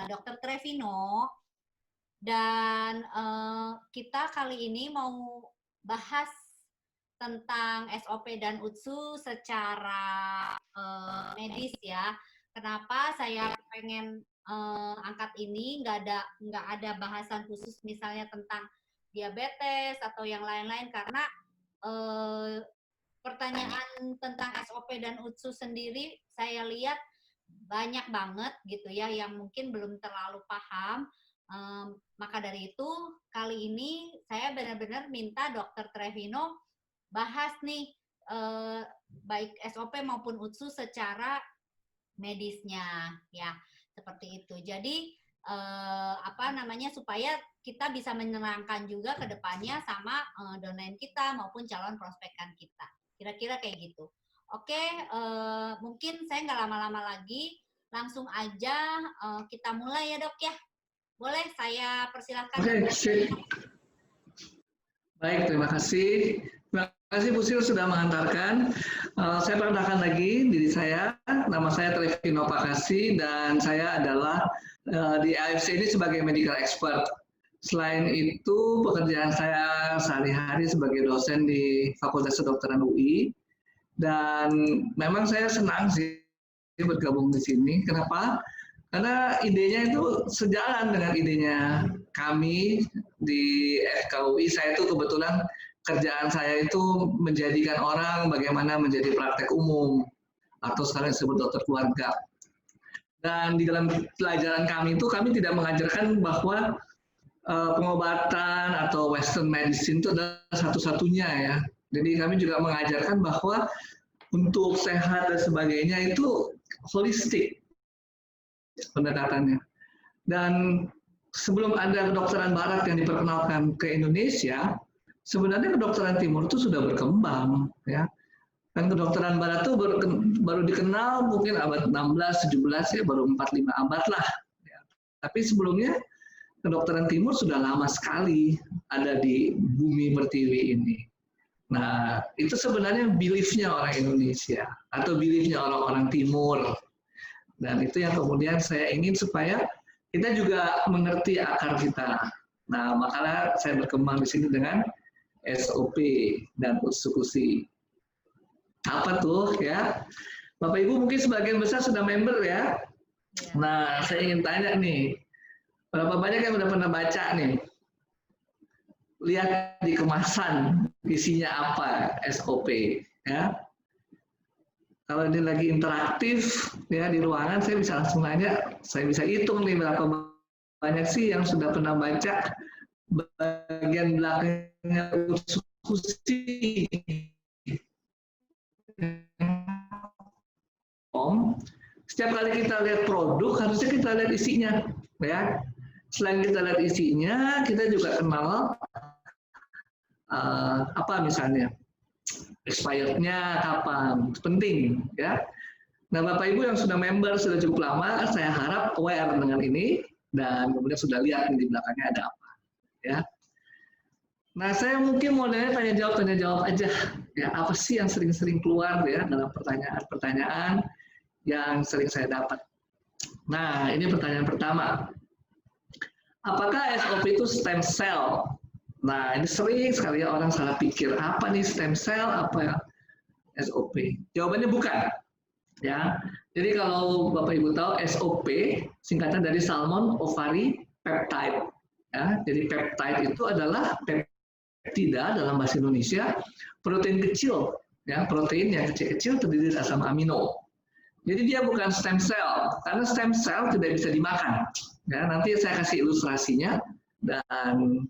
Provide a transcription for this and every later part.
Dr. Trevino, dan kita kali ini mau bahas tentang SOP dan UTSU secara medis ya. Kenapa saya pengen angkat ini, nggak ada bahasan khusus misalnya tentang diabetes atau yang lain-lain, karena pertanyaan tentang SOP dan UTSU sendiri saya lihat banyak banget gitu ya yang mungkin belum terlalu paham. Maka dari itu kali ini saya benar-benar minta Dr. Trevino bahas nih baik SOP maupun UTSU secara medisnya ya, seperti itu. Jadi supaya kita bisa menerangkan juga ke depannya sama donain kita maupun calon prospekan kita. Kira-kira kayak gitu. Oke, mungkin saya nggak lama-lama lagi, langsung aja kita mulai ya dok ya. Boleh saya persilahkan. Oke, baik, terima kasih. Terima kasih Bu Sil sudah mengantarkan. Saya perkenalkan lagi diri saya. Nama saya Trevino Pakasi dan saya adalah di AFC ini sebagai medical expert. Selain itu, pekerjaan saya sehari-hari sebagai dosen di Fakultas Kedokteran UI. Dan memang saya senang sih bergabung di sini. Kenapa? Karena idenya itu sejalan dengan idenya kami di FKUI. Saya itu kebetulan kerjaan saya itu menjadikan orang bagaimana menjadi praktek umum atau sekarang disebut dokter keluarga. Dan di dalam pelajaran kami itu kami tidak mengajarkan bahwa pengobatan atau Western medicine itu adalah satu-satunya ya. Jadi kami juga mengajarkan bahwa untuk sehat dan sebagainya itu holistik pendekatannya. Dan sebelum ada kedokteran barat yang diperkenalkan ke Indonesia, sebenarnya kedokteran timur itu sudah berkembang ya. Dan kedokteran barat itu baru dikenal mungkin abad 16, 17 ya, baru 4-5 abad lah. Ya. Tapi sebelumnya kedokteran timur sudah lama sekali ada di bumi pertiwi ini. Nah, itu sebenarnya belief-nya orang Indonesia atau belief-nya orang-orang timur. Dan itu yang kemudian saya ingin supaya kita juga mengerti akar kita. Nah, makanya saya berkembang di sini dengan SOP dan UTSU. Apa tuh ya? Bapak Ibu mungkin sebagian besar sudah member ya. Nah, saya ingin tanya nih, berapa banyak yang sudah pernah baca nih? Lihat di kemasan isinya apa SOP ya. Kalau ini lagi interaktif ya di ruangan, saya bisa langsung nanya, saya bisa hitung nih berapa banyak sih yang sudah pernah baca bagian belakangnya UTSU. Setiap kali kita lihat produk harusnya kita lihat isinya ya. Selain kita lihat isinya, kita juga kenal apa misalnya expirednya kapan, penting ya. Nah Bapak Ibu yang sudah member sudah cukup lama, saya harap aware dengan ini dan kemudian sudah lihat di belakangnya ada apa ya. Nah saya mungkin mau tanya jawab aja ya, apa sih yang sering-sering keluar ya dalam pertanyaan-pertanyaan yang sering saya dapat. Nah ini pertanyaan pertama, apakah SOP itu stem cell? Nah, ini sering sekali orang salah pikir, apa nih stem cell, apa ya SOP? Jawabannya bukan. Ya. Jadi kalau Bapak Ibu tahu SOP singkatan dari salmon ovary peptide. Ya. Jadi peptide itu adalah peptida dalam bahasa Indonesia, protein kecil, ya, protein yang kecil-kecil terdiri dari asam amino. Jadi dia bukan stem cell, karena stem cell tidak bisa dimakan. Ya, nanti saya kasih ilustrasinya dan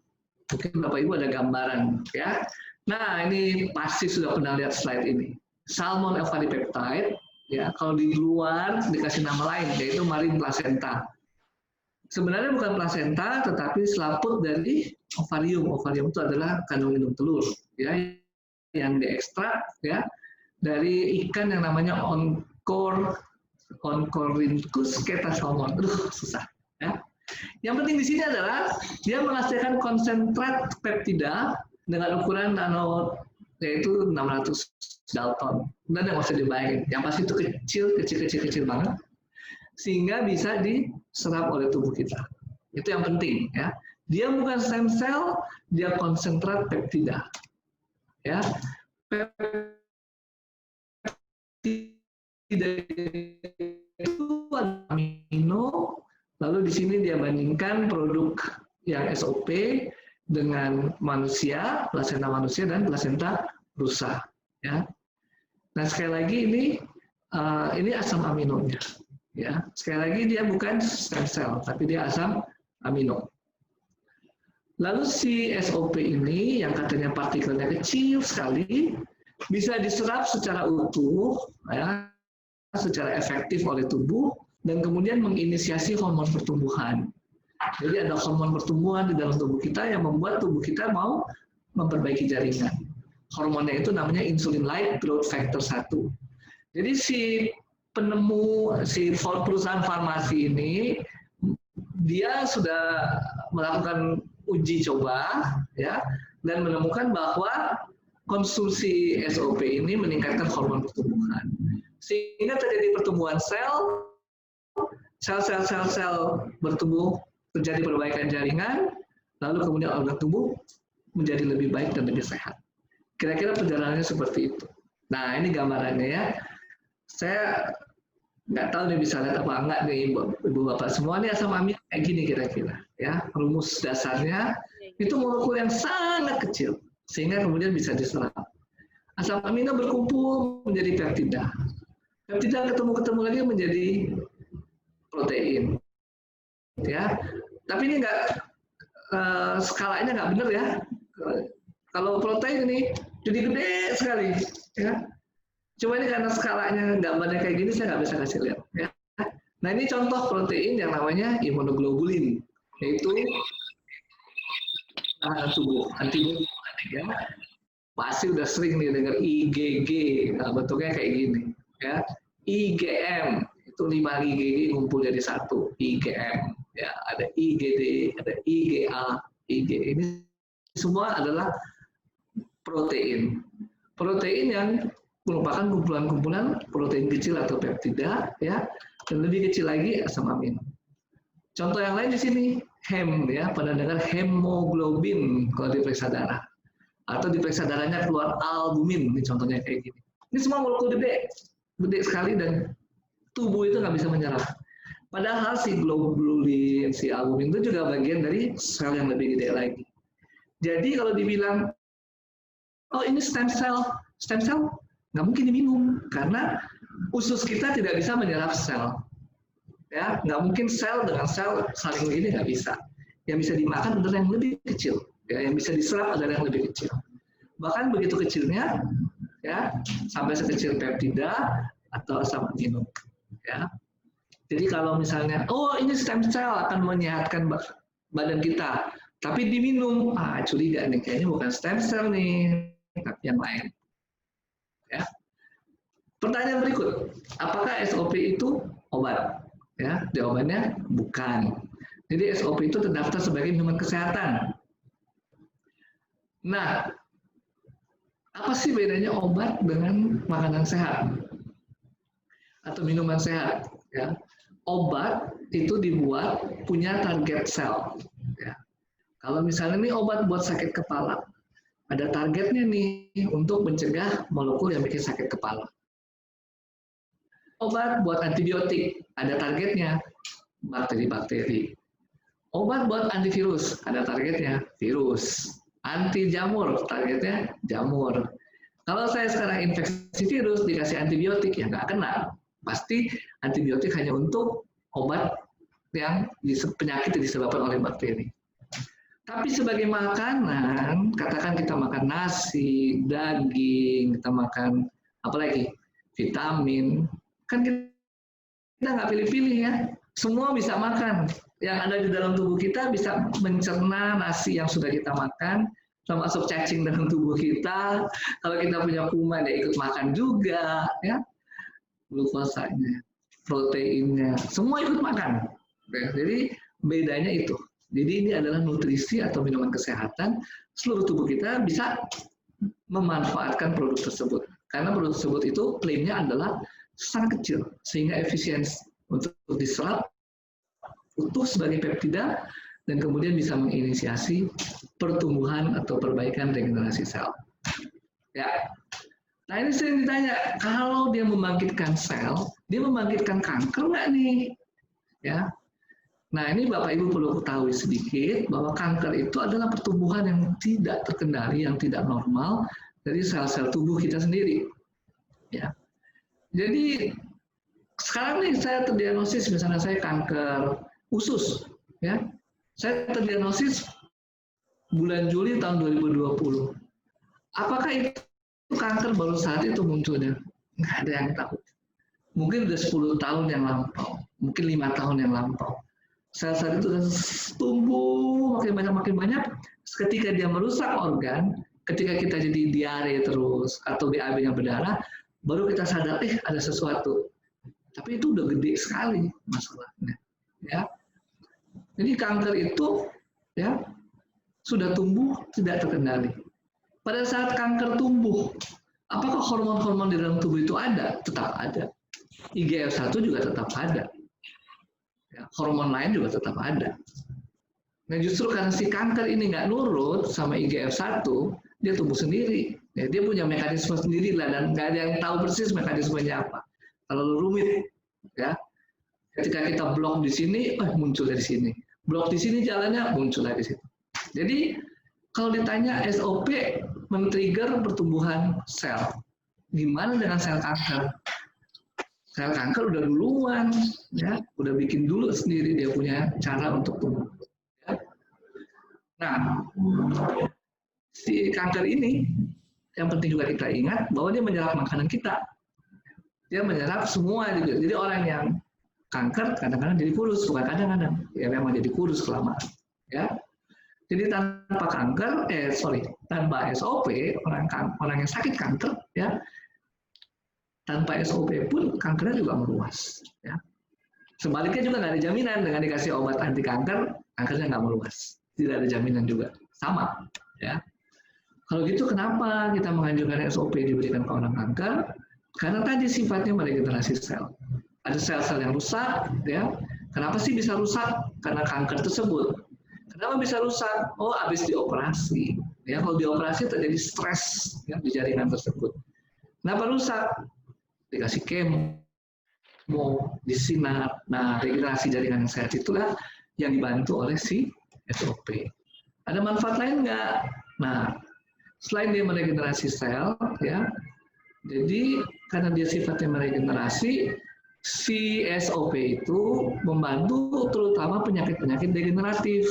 mungkin Bapak Ibu ada gambaran ya. Nah, ini pasti sudah pernah lihat slide ini. Salmon ovary peptide ya, kalau di luar dikasih nama lain yaitu marine placenta. Sebenarnya bukan placenta tetapi selaput dari ovarium. Ovarium itu adalah kandung indung telur ya yang diekstrak ya dari ikan yang namanya Oncorhynchus ketasalmon. Aduh, susah ya. Yang penting di sini adalah dia menghasilkan konsentrat peptida dengan ukuran nano yaitu 600 Dalton. Dan yang usah dibayangin, yang pasti itu kecil banget. sehingga bisa diserap oleh tubuh kita. Itu yang penting ya. Dia bukan stem cell, dia konsentrat peptida. Ya. Peptida itu amino, lalu di sini dia bandingkan produk yang SOP dengan manusia, plasenta manusia dan plasenta rusa. Ya. Nah sekali lagi ini asam aminonya. Ya, sekali lagi dia bukan stem cell, tapi dia asam amino. Lalu si SOP ini yang katanya partikelnya kecil sekali, bisa diserap secara utuh, ya, secara efektif oleh tubuh, dan kemudian menginisiasi hormon pertumbuhan. Jadi ada hormon pertumbuhan di dalam tubuh kita yang membuat tubuh kita mau memperbaiki jaringan. Hormonnya itu namanya insulin-like growth factor 1. Jadi si perusahaan farmasi ini dia sudah melakukan uji coba ya dan menemukan bahwa konsumsi SOP ini meningkatkan hormon pertumbuhan sehingga terjadi pertumbuhan sel bertumbuh, terjadi perbaikan jaringan, lalu kemudian organ tubuh menjadi lebih baik dan lebih sehat. Kira-kira perjalanannya seperti itu. Nah ini gambarannya ya. Saya nggak tahu nih bisa lihat apa enggak nih ibu bapak semua, ini asam amino kayak gini kira-kira ya. Rumus dasarnya itu molekul yang sangat kecil sehingga kemudian bisa diserap. Asam amino berkumpul menjadi peptida. Peptida ketemu lagi menjadi protein ya. Tapi ini nggak skalanya nggak benar ya. Kalau protein ini jadi gede sekali ya. Cuma ini karena skalanya gambarnya kayak gini saya nggak bisa kasih lihat. Ya. Nah ini contoh protein yang namanya imunoglobulin, yaitu tubuh antibodi. Ya. Pasti udah sering nih dengar IgG, nah, bentuknya kayak gini. Ya. IgM itu 5 IgG ngumpul jadi satu, IgM. Ya, ada IgD, ada IgA, IG. Ini semua adalah protein. Protein yang merupakan kumpulan-kumpulan protein kecil atau peptida, ya, dan lebih kecil lagi asam amino. Contoh yang lain di sini hem, ya, pada dengar hemoglobin kalau diperiksa darah, atau diperiksa darahnya keluar albumin, ini contohnya kayak gini. Ini semua molekul gede sekali dan tubuh itu nggak bisa menyerap. Padahal si globulin, si albumin itu juga bagian dari sel yang lebih gede lagi. Jadi kalau dibilang, oh ini stem cell nggak mungkin diminum karena usus kita tidak bisa menyerap sel, ya nggak mungkin sel dengan sel saling begini, nggak bisa. Yang bisa dimakan adalah yang lebih kecil, ya yang bisa diserap adalah yang lebih kecil. Bahkan begitu kecilnya, ya sampai sekecil peptida atau asam amino, ya. Jadi kalau misalnya, oh ini stem cell akan menyehatkan badan kita, tapi diminum, curiga nih, kayaknya bukan stem cell nih, tapi yang lain. Ya. Pertanyaan berikut, apakah SOP itu obat? Ya, jawabannya bukan. Jadi SOP itu terdaftar sebagai minuman kesehatan. Nah, apa sih bedanya obat dengan makanan sehat atau minuman sehat? Ya, obat itu dibuat punya target sel. Ya. Kalau misalnya ini obat buat sakit kepala, ada targetnya nih untuk mencegah molekul yang bikin sakit kepala. Obat buat antibiotik, ada targetnya bakteri-bakteri. Obat buat antivirus, ada targetnya virus. Anti jamur, targetnya jamur. Kalau saya sekarang infeksi virus, dikasih antibiotik, ya nggak kena. Pasti antibiotik hanya untuk obat yang penyakit yang disebabkan oleh bakteri. Tapi sebagai makanan, katakan kita makan nasi, daging, kita makan apalagi vitamin, kan kita nggak pilih-pilih ya. Semua bisa makan. Yang ada di dalam tubuh kita bisa mencerna nasi yang sudah kita makan, termasuk cacing dalam tubuh kita. Kalau kita punya kuman, ya ikut makan juga, ya. Glukosanya, proteinnya, semua ikut makan. Jadi bedanya itu. Jadi ini adalah nutrisi atau minuman kesehatan, seluruh tubuh kita bisa memanfaatkan produk tersebut. Karena produk tersebut itu klaimnya adalah sangat kecil, sehingga untuk diserap utuh sebagai peptida dan kemudian bisa menginisiasi pertumbuhan atau perbaikan regenerasi sel. Ya. Nah ini sering ditanya, kalau dia membangkitkan sel, dia membangkitkan kanker nggak nih? Ya. Nah ini Bapak Ibu perlu ketahui sedikit bahwa kanker itu adalah pertumbuhan yang tidak terkendali, yang tidak normal dari sel-sel tubuh kita sendiri. Ya. Jadi sekarang nih saya terdiagnosis, misalnya saya kanker usus, ya. Saya terdiagnosis bulan Juli tahun 2020. Apakah itu kanker baru saat itu munculnya? Nggak ada yang tahu. Mungkin udah 10 tahun yang lampau, mungkin 5 tahun yang lampau. Sel-sel itu tumbuh makin banyak. Ketika dia merusak organ, ketika kita jadi diare terus atau BAB-nya berdarah, baru kita sadar, ada sesuatu. Tapi itu udah gede sekali masalahnya. Ya. Jadi kanker itu ya sudah tumbuh tidak terkendali. Pada saat kanker tumbuh, apakah hormon-hormon di dalam tubuh itu ada? Tetap ada. IGF-1 juga tetap ada. Ya, hormon lain juga tetap ada. Nah justru karena si kanker ini nggak nurut sama IGF-1, dia tumbuh sendiri. Ya, dia punya mekanisme sendiri lah dan nggak ada yang tahu persis mekanismenya apa. Terlalu rumit. Ya. Ketika kita blok di sini, muncul dari sini. Blok di sini jalannya, muncul dari situ. Jadi kalau ditanya SOP men-trigger pertumbuhan sel, gimana dengan sel kanker? Sel kanker udah duluan, ya, udah bikin dulu sendiri dia punya cara untuk tumbuh. Ya. Nah, si kanker ini yang penting juga kita ingat bahwa dia menyerap makanan kita. Dia menyerap semua juga. Jadi orang yang kanker kadang-kadang jadi kurus, bukan kadang-kadang, ya memang jadi kurus kelamaan. Ya. Jadi tanpa tanpa SOP orang yang sakit kanker, ya, tanpa SOP pun kankernya juga meluas. Ya. Sebaliknya juga nggak ada jaminan dengan dikasih obat anti kanker, kankernya nggak meluas. Tidak ada jaminan juga, sama. Ya. Kalau gitu kenapa kita menganjurkan SOP diberikan ke orang kanker? Karena tadi sifatnya meregenerasi sel. Ada sel-sel yang rusak, ya. Kenapa sih bisa rusak? Karena kanker tersebut. Kenapa bisa rusak? Habis dioperasi. Ya, kalau dioperasi terjadi stres ya, di jaringan tersebut. Kenapa rusak? Dikasih kemo, disinar. Nah, regenerasi jaringan yang sehat itulah yang dibantu oleh si SOP. Ada manfaat lain nggak? Nah, selain dia meregenerasi sel, ya, jadi karena dia sifatnya meregenerasi, si SOP itu membantu terutama penyakit-penyakit degeneratif.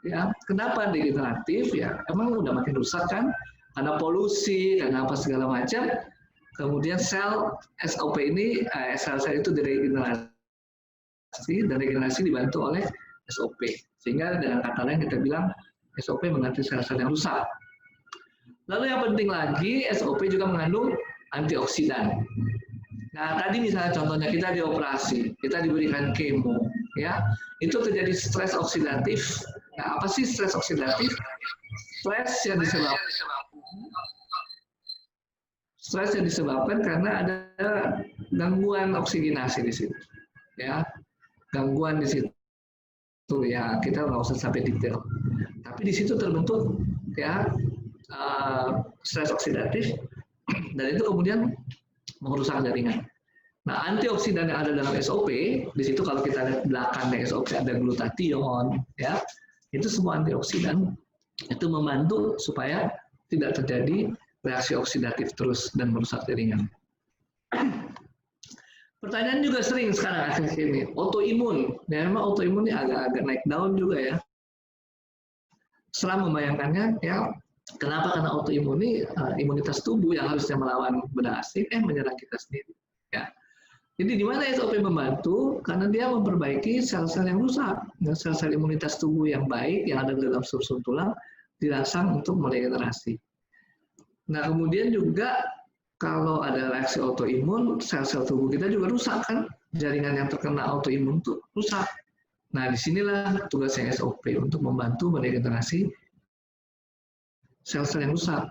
Ya, kenapa degeneratif? Ya, emang udah makin rusak kan? Karena polusi, karena apa segala macam. Kemudian sel SOP ini, sel-sel itu diregenerasi dan regenerasi dibantu oleh SOP. Sehingga dengan kata lain kita bilang SOP mengganti sel-sel yang rusak. Lalu yang penting lagi, SOP juga mengandung antioksidan. Nah, tadi misalnya contohnya kita dioperasi, kita diberikan kemo, ya, itu terjadi stres oksidatif. Nah, apa sih stres oksidatif? Stres yang disebabkan karena ada gangguan oksigenasi di situ, ya, gangguan di situ. Ya, kita nggak usah sampai detail. Tapi di situ terbentuk, ya, stres oksidatif, dan itu kemudian merusak jaringan. Nah, antioksidan yang ada dalam SOP, di situ kalau kita lihat belakangnya SOP ada glutathione, ya, itu semua antioksidan itu membantu supaya tidak terjadi reaksi oksidatif terus dan merusak jaringan. Pertanyaan juga sering sekarang akhir ini, autoimun. Ya, memang autoimun ini agak-agak naik daun juga ya. Setelah membayangkannya, ya, kenapa? Karena autoimun ini imunitas tubuh yang harusnya melawan benda asing, menyerang kita sendiri. Ya. Jadi di mana SOP membantu? Karena dia memperbaiki sel-sel yang rusak. Sel-sel imunitas tubuh yang baik yang ada di dalam sum-sum tulang dirangsang untuk meregenerasi. Nah kemudian juga kalau ada reaksi autoimun, sel-sel tubuh kita juga rusak kan? Jaringan yang terkena autoimun itu rusak. Nah disinilah tugasnya SOP untuk membantu meregenerasi sel-sel yang rusak.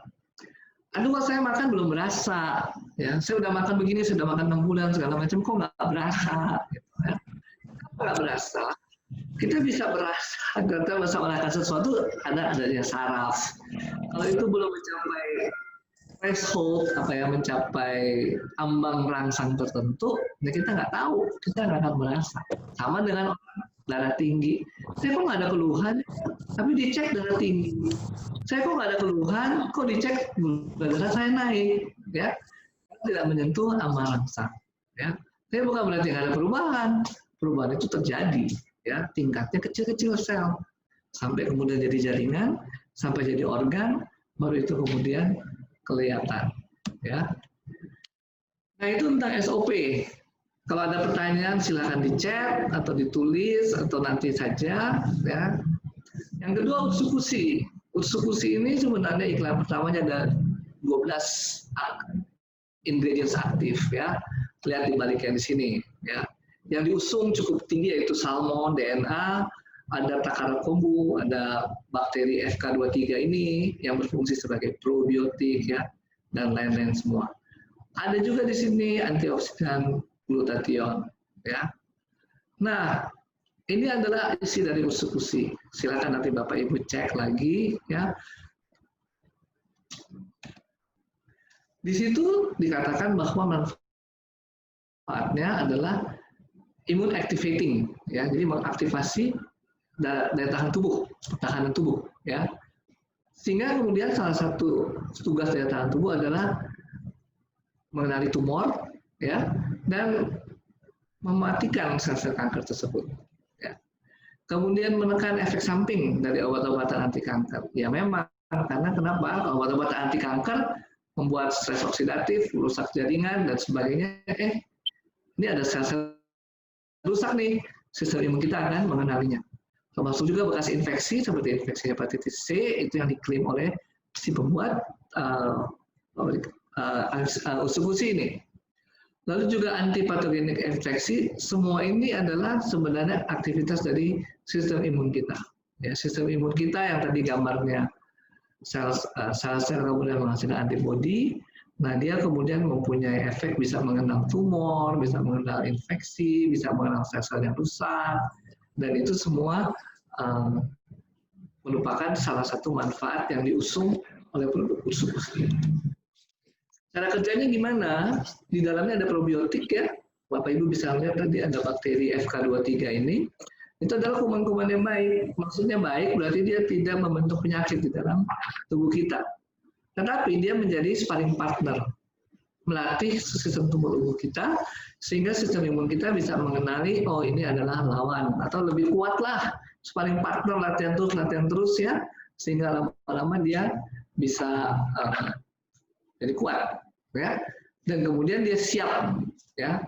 aduh kalau saya makan belum berasa, ya saya udah makan begini, sudah makan 6 bulan segala macam, kok nggak berasa, gitu, ya. Nggak berasa, kita bisa berasa, kita bisa merasakan sesuatu adanya saraf. Kalau itu belum mencapai threshold, mencapai ambang rangsang tertentu, ya kita nggak tahu, kita nggak akan merasa. Sama dengan darah tinggi, saya kok nggak ada keluhan, tapi dicek darah tinggi. Saya kok nggak ada keluhan, kok dicek gula darah saya naik, ya tidak menyentuh ambang rangsang, ya. Tapi bukan berarti nggak ada perubahan. Perubahan itu terjadi, ya tingkatnya kecil-kecil sel, sampai kemudian jadi jaringan, sampai jadi organ, baru itu kemudian kelihatan, ya. Nah itu tentang SOP. Kalau ada pertanyaan silakan di chat atau ditulis atau nanti saja, ya. Yang kedua utsukushi. Utsukushi ini sebenarnya iklan pertamanya ada 12 ingredients aktif, ya. Lihat di baliknya di sini, ya. Yang diusung cukup tinggi yaitu salmon, DNA, ada takara kombu, ada bakteri FK23 ini yang berfungsi sebagai probiotik, ya, dan lain-lain semua. Ada juga di sini antioksidan glutathione, ya. Nah, ini adalah isi dari utsukushi. Silakan nanti Bapak Ibu cek lagi, ya. Di situ dikatakan bahwa manfaatnya adalah immune activating, ya, jadi mengaktifasi daya tahan tubuh, pertahanan tubuh, ya. Sehingga kemudian salah satu tugas daya tahan tubuh adalah mengenali tumor, ya, dan mematikan sel-sel kanker tersebut, ya. Kemudian menekan efek samping dari obat-obatan anti kanker. Ya memang, karena kenapa? Obat-obatan anti kanker membuat stres oksidatif, rusak jaringan dan sebagainya. Ini ada sel-sel rusak nih, sistem imun kita akan mengenalinya. Termasuk juga bekas infeksi seperti infeksi hepatitis C itu yang diklaim oleh si pembuat utsukushi ini. Lalu juga antipatogenik infeksi, semua ini adalah sebenarnya aktivitas dari sistem imun kita. Ya, sistem imun kita yang tadi gambarnya sel-sel kemudian menghasilkan antibodi. Nah, dia kemudian mempunyai efek bisa mengenal tumor, bisa mengenal infeksi, bisa mengenal sel-sel yang rusak, dan itu semua merupakan salah satu manfaat yang diusung oleh produk utsukushi. Cara kerjanya gimana? Di dalamnya ada probiotik, ya. Bapak Ibu bisa lihat tadi ada bakteri FK23 ini. Itu adalah kuman-kuman yang baik. Maksudnya baik berarti dia tidak membentuk penyakit di dalam tubuh kita. Tetapi dia menjadi sparring partner, melatih sistem tubuh kita, sehingga sistem imun kita bisa mengenali, oh ini adalah lawan, atau lebih kuatlah, sparring partner, latihan terus, ya, sehingga lama-lama dia bisa jadi kuat, ya, dan kemudian dia siap, ya.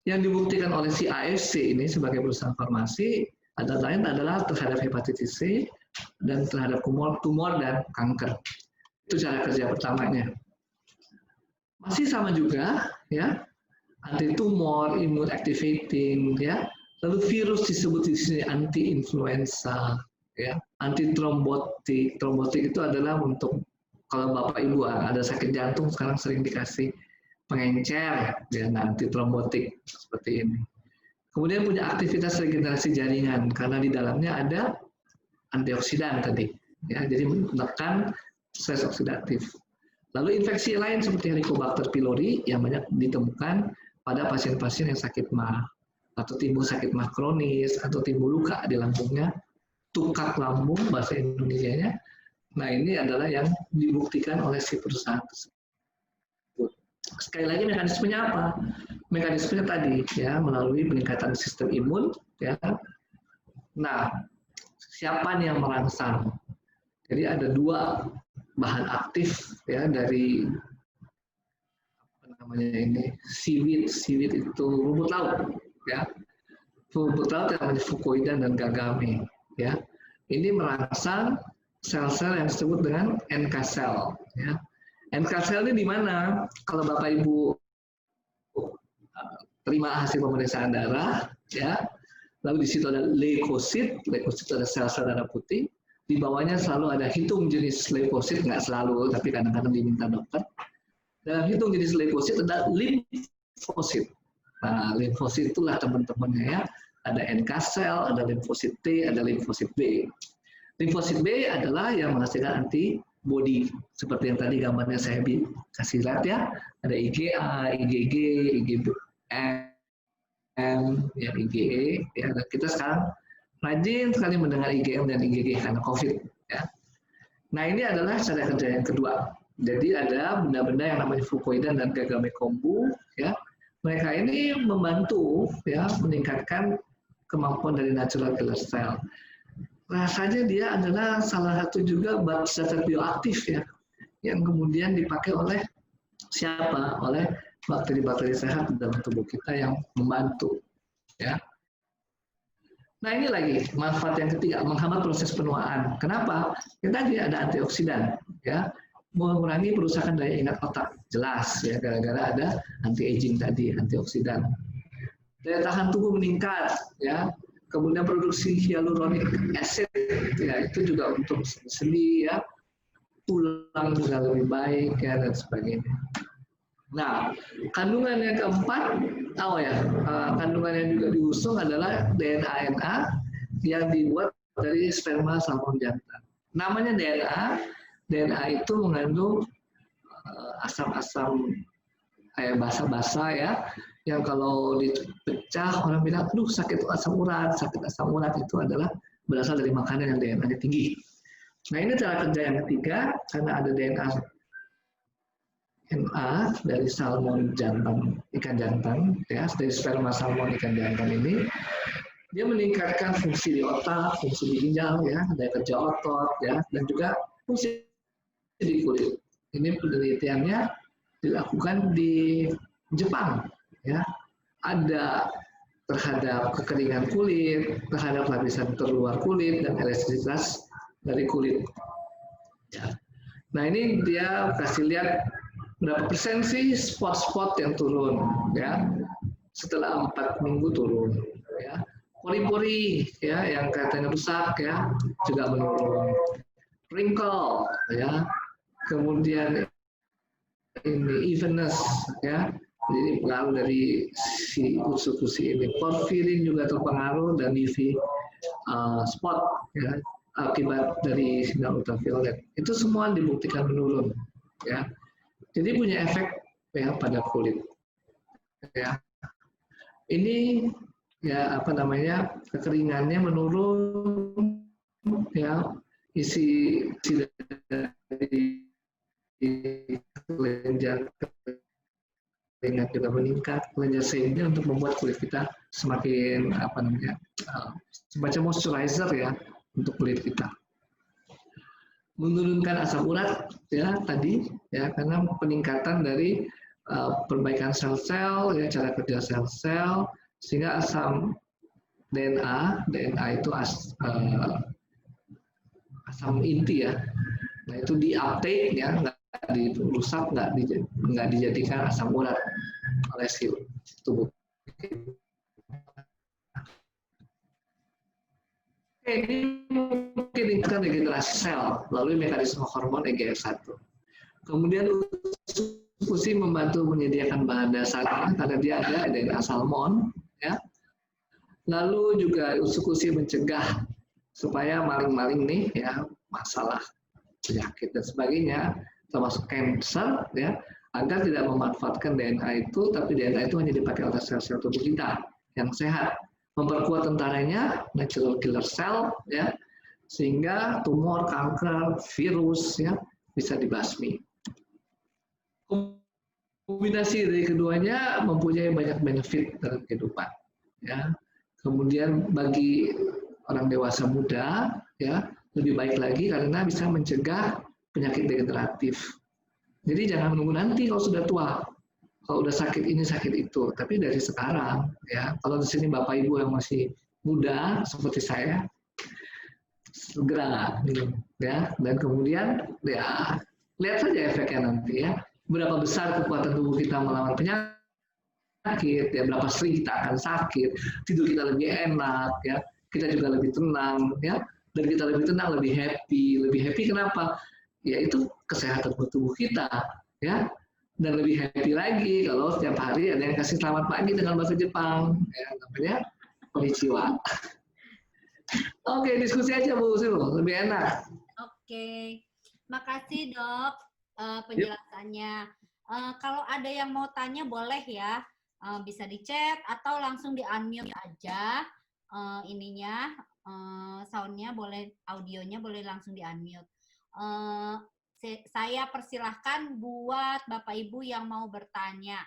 Yang dibuktikan oleh si AFC ini sebagai perusahaan farmasi, lain adalah terhadap hepatitis C dan terhadap tumor dan kanker. Itu cara kerja pertamanya. Masih sama juga, ya, anti tumor, immune activating, ya. Lalu virus disebut di sini anti influenza, ya, anti trombotik. Trombotik itu adalah untuk kalau Bapak Ibu ada sakit jantung sekarang sering dikasih pengencer, ya, anti trombotik seperti ini. Kemudian punya aktivitas regenerasi jaringan karena di dalamnya ada antioksidan tadi, ya, jadi menekan stres oksidatif. Lalu infeksi lain seperti Helicobacter pylori yang banyak ditemukan pada pasien-pasien yang sakit MAH atau timbul sakit MAH kronis atau timbul luka di lambungnya, tukak lambung bahasa Indonesianya. Nah ini adalah yang dibuktikan oleh si perusahaan tersebut. Sekali lagi mekanismenya apa? Mekanismenya tadi, ya, melalui peningkatan sistem imun, ya. Nah, siapa yang merangsang? Jadi ada dua bahan aktif, ya, dari seaweed itu rumput laut, ya, rumput laut yang namanya fucoidan dan gagame, ya. Ini merangsang sel-sel yang disebut dengan NK cell, ya. NK cell ini di mana? Kalau Bapak Ibu terima hasil pemeriksaan darah, ya, lalu di situ ada leukosit, leukosit ada sel-sel darah putih. di bawahnya selalu ada hitung jenis leukosit, nggak selalu, tapi kadang-kadang diminta dokter. Dalam hitung jenis leukosit ada limfosit. Nah, limfosit itulah teman-temannya ya. Ada NK cell, ada limfosit T, ada limfosit B. Limfosit B adalah yang menghasilkan antibody, seperti yang tadi gambarnya saya kasih lihat ya. Ada IgA, IgG, IgM, ya IgE. Ya, dan kita sekarang rajin sekali mendengar IgM dan IgG karena COVID. Ya. Nah, ini adalah cara kerja yang kedua. Jadi ada benda-benda yang namanya fucoidan dan Gagamekombu. Ya. Mereka ini membantu ya meningkatkan kemampuan dari natural killer cell. Rasanya dia adalah salah satu juga zat bioaktif ya, yang kemudian dipakai oleh siapa? Oleh bakteri-bakteri sehat dalam tubuh kita yang membantu. Ya. Nah ini lagi manfaat yang ketiga, menghambat proses penuaan. Kenapa? Yang tadi ada antioksidan, ya, mengurangi perusakan daya ingat otak. Jelas ya, gara-gara ada anti-aging tadi, antioksidan. Daya tahan tubuh meningkat, ya. Kemudian produksi hyaluronic acid, ya itu juga untuk sendi, ya, tulang juga lebih baik, ya, dan sebagainya. Nah, kandungan yang keempat, kandungan yang juga diusung adalah DNA-RNA yang dibuat dari sperma salmon jantan. Namanya DNA itu mengandung asam-asam kayak basa-basa ya, yang kalau dipecah orang bilang, aduh sakit asam urat. Sakit asam urat itu adalah berasal dari makanan yang DNA-nya tinggi. Nah ini cara kerja yang ketiga, karena ada DNA dari salmon jantan, ikan jantan, ya, dari sperma salmon ikan jantan ini, dia meningkatkan fungsi di otak, fungsi di ginjal, ya, daya kerja otot, ya, dan juga fungsi di kulit. Ini penelitiannya dilakukan di Jepang, ya, ada terhadap kekeringan kulit, terhadap lapisan terluar kulit dan elastisitas dari kulit. Ya. Nah ini dia kasih lihat berapa persen sih spot-spot yang turun, ya, setelah 4 minggu turun, ya. Pori-pori, ya, yang katanya rusak, ya, juga menurun. Wrinkle, ya, kemudian ini evenness, ya, jadi pengaruh dari si usus-usus ini. Porfirin juga terpengaruh dan UV spot, ya, akibat dari sinar ultraviolet. Itu semua dibuktikan menurun, ya. Jadi punya efek ya pada kulit. Ya. Ini ya kekeringannya menurun, ya, isi dari kelenjar keringat juga meningkat, kelenjar sehingga untuk membuat kulit kita semakin semacam moisturizer ya untuk kulit kita. Menurunkan asam urat ya tadi ya, karena peningkatan dari perbaikan sel-sel ya, cara kerja sel-sel, sehingga asam DNA itu asam inti ya, nah itu di-uptake ya, nggak dirusak, nggak dijadikan asam urat oleh si tubuh. Ini mungkin kan regenerasi sel melalui mekanisme hormon EGF1. Kemudian usus membantu menyediakan bahan dasarnya karena dia ada DNA salmon, ya. Lalu juga usus mencegah supaya maling-maling nih ya, masalah penyakit dan sebagainya, termasuk cancer ya, agar tidak memanfaatkan DNA itu, tapi DNA itu hanya dipakai oleh sel-sel tubuh kita yang sehat. Memperkuat tentaranya, natural killer cell, ya, sehingga tumor, kanker, virus, ya, bisa dibasmi. Kombinasi dari keduanya mempunyai banyak benefit dalam kehidupan. Ya. Kemudian bagi orang dewasa muda, ya, lebih baik lagi karena bisa mencegah penyakit degeneratif. Jadi jangan menunggu nanti kalau sudah tua. Kalau udah sakit ini sakit itu, tapi dari sekarang ya. Kalau di sini Bapak Ibu yang masih muda seperti saya, segera minum ya, dan kemudian ya lihat saja efeknya nanti ya. Berapa besar kekuatan tubuh kita melawan penyakit, ya, berapa sering kita akan sakit, tidur kita lebih enak ya, kita juga lebih tenang ya. dan kita lebih tenang, lebih happy. Lebih happy kenapa? Ya itu kesehatan buat tubuh kita, ya. Dan lebih happy lagi kalau setiap hari ada yang kasih selamat pagi dengan bahasa Jepang, ya, namanya konnichiwa. Oke, diskusi aja Bu Sil, lebih enak. Oke, makasih Dok Yuk. penjelasannya. Kalau ada yang mau tanya boleh ya, bisa di chat atau langsung di unmute aja ininya, soundnya boleh, audionya boleh langsung di unmute. Saya persilahkan buat Bapak Ibu yang mau bertanya.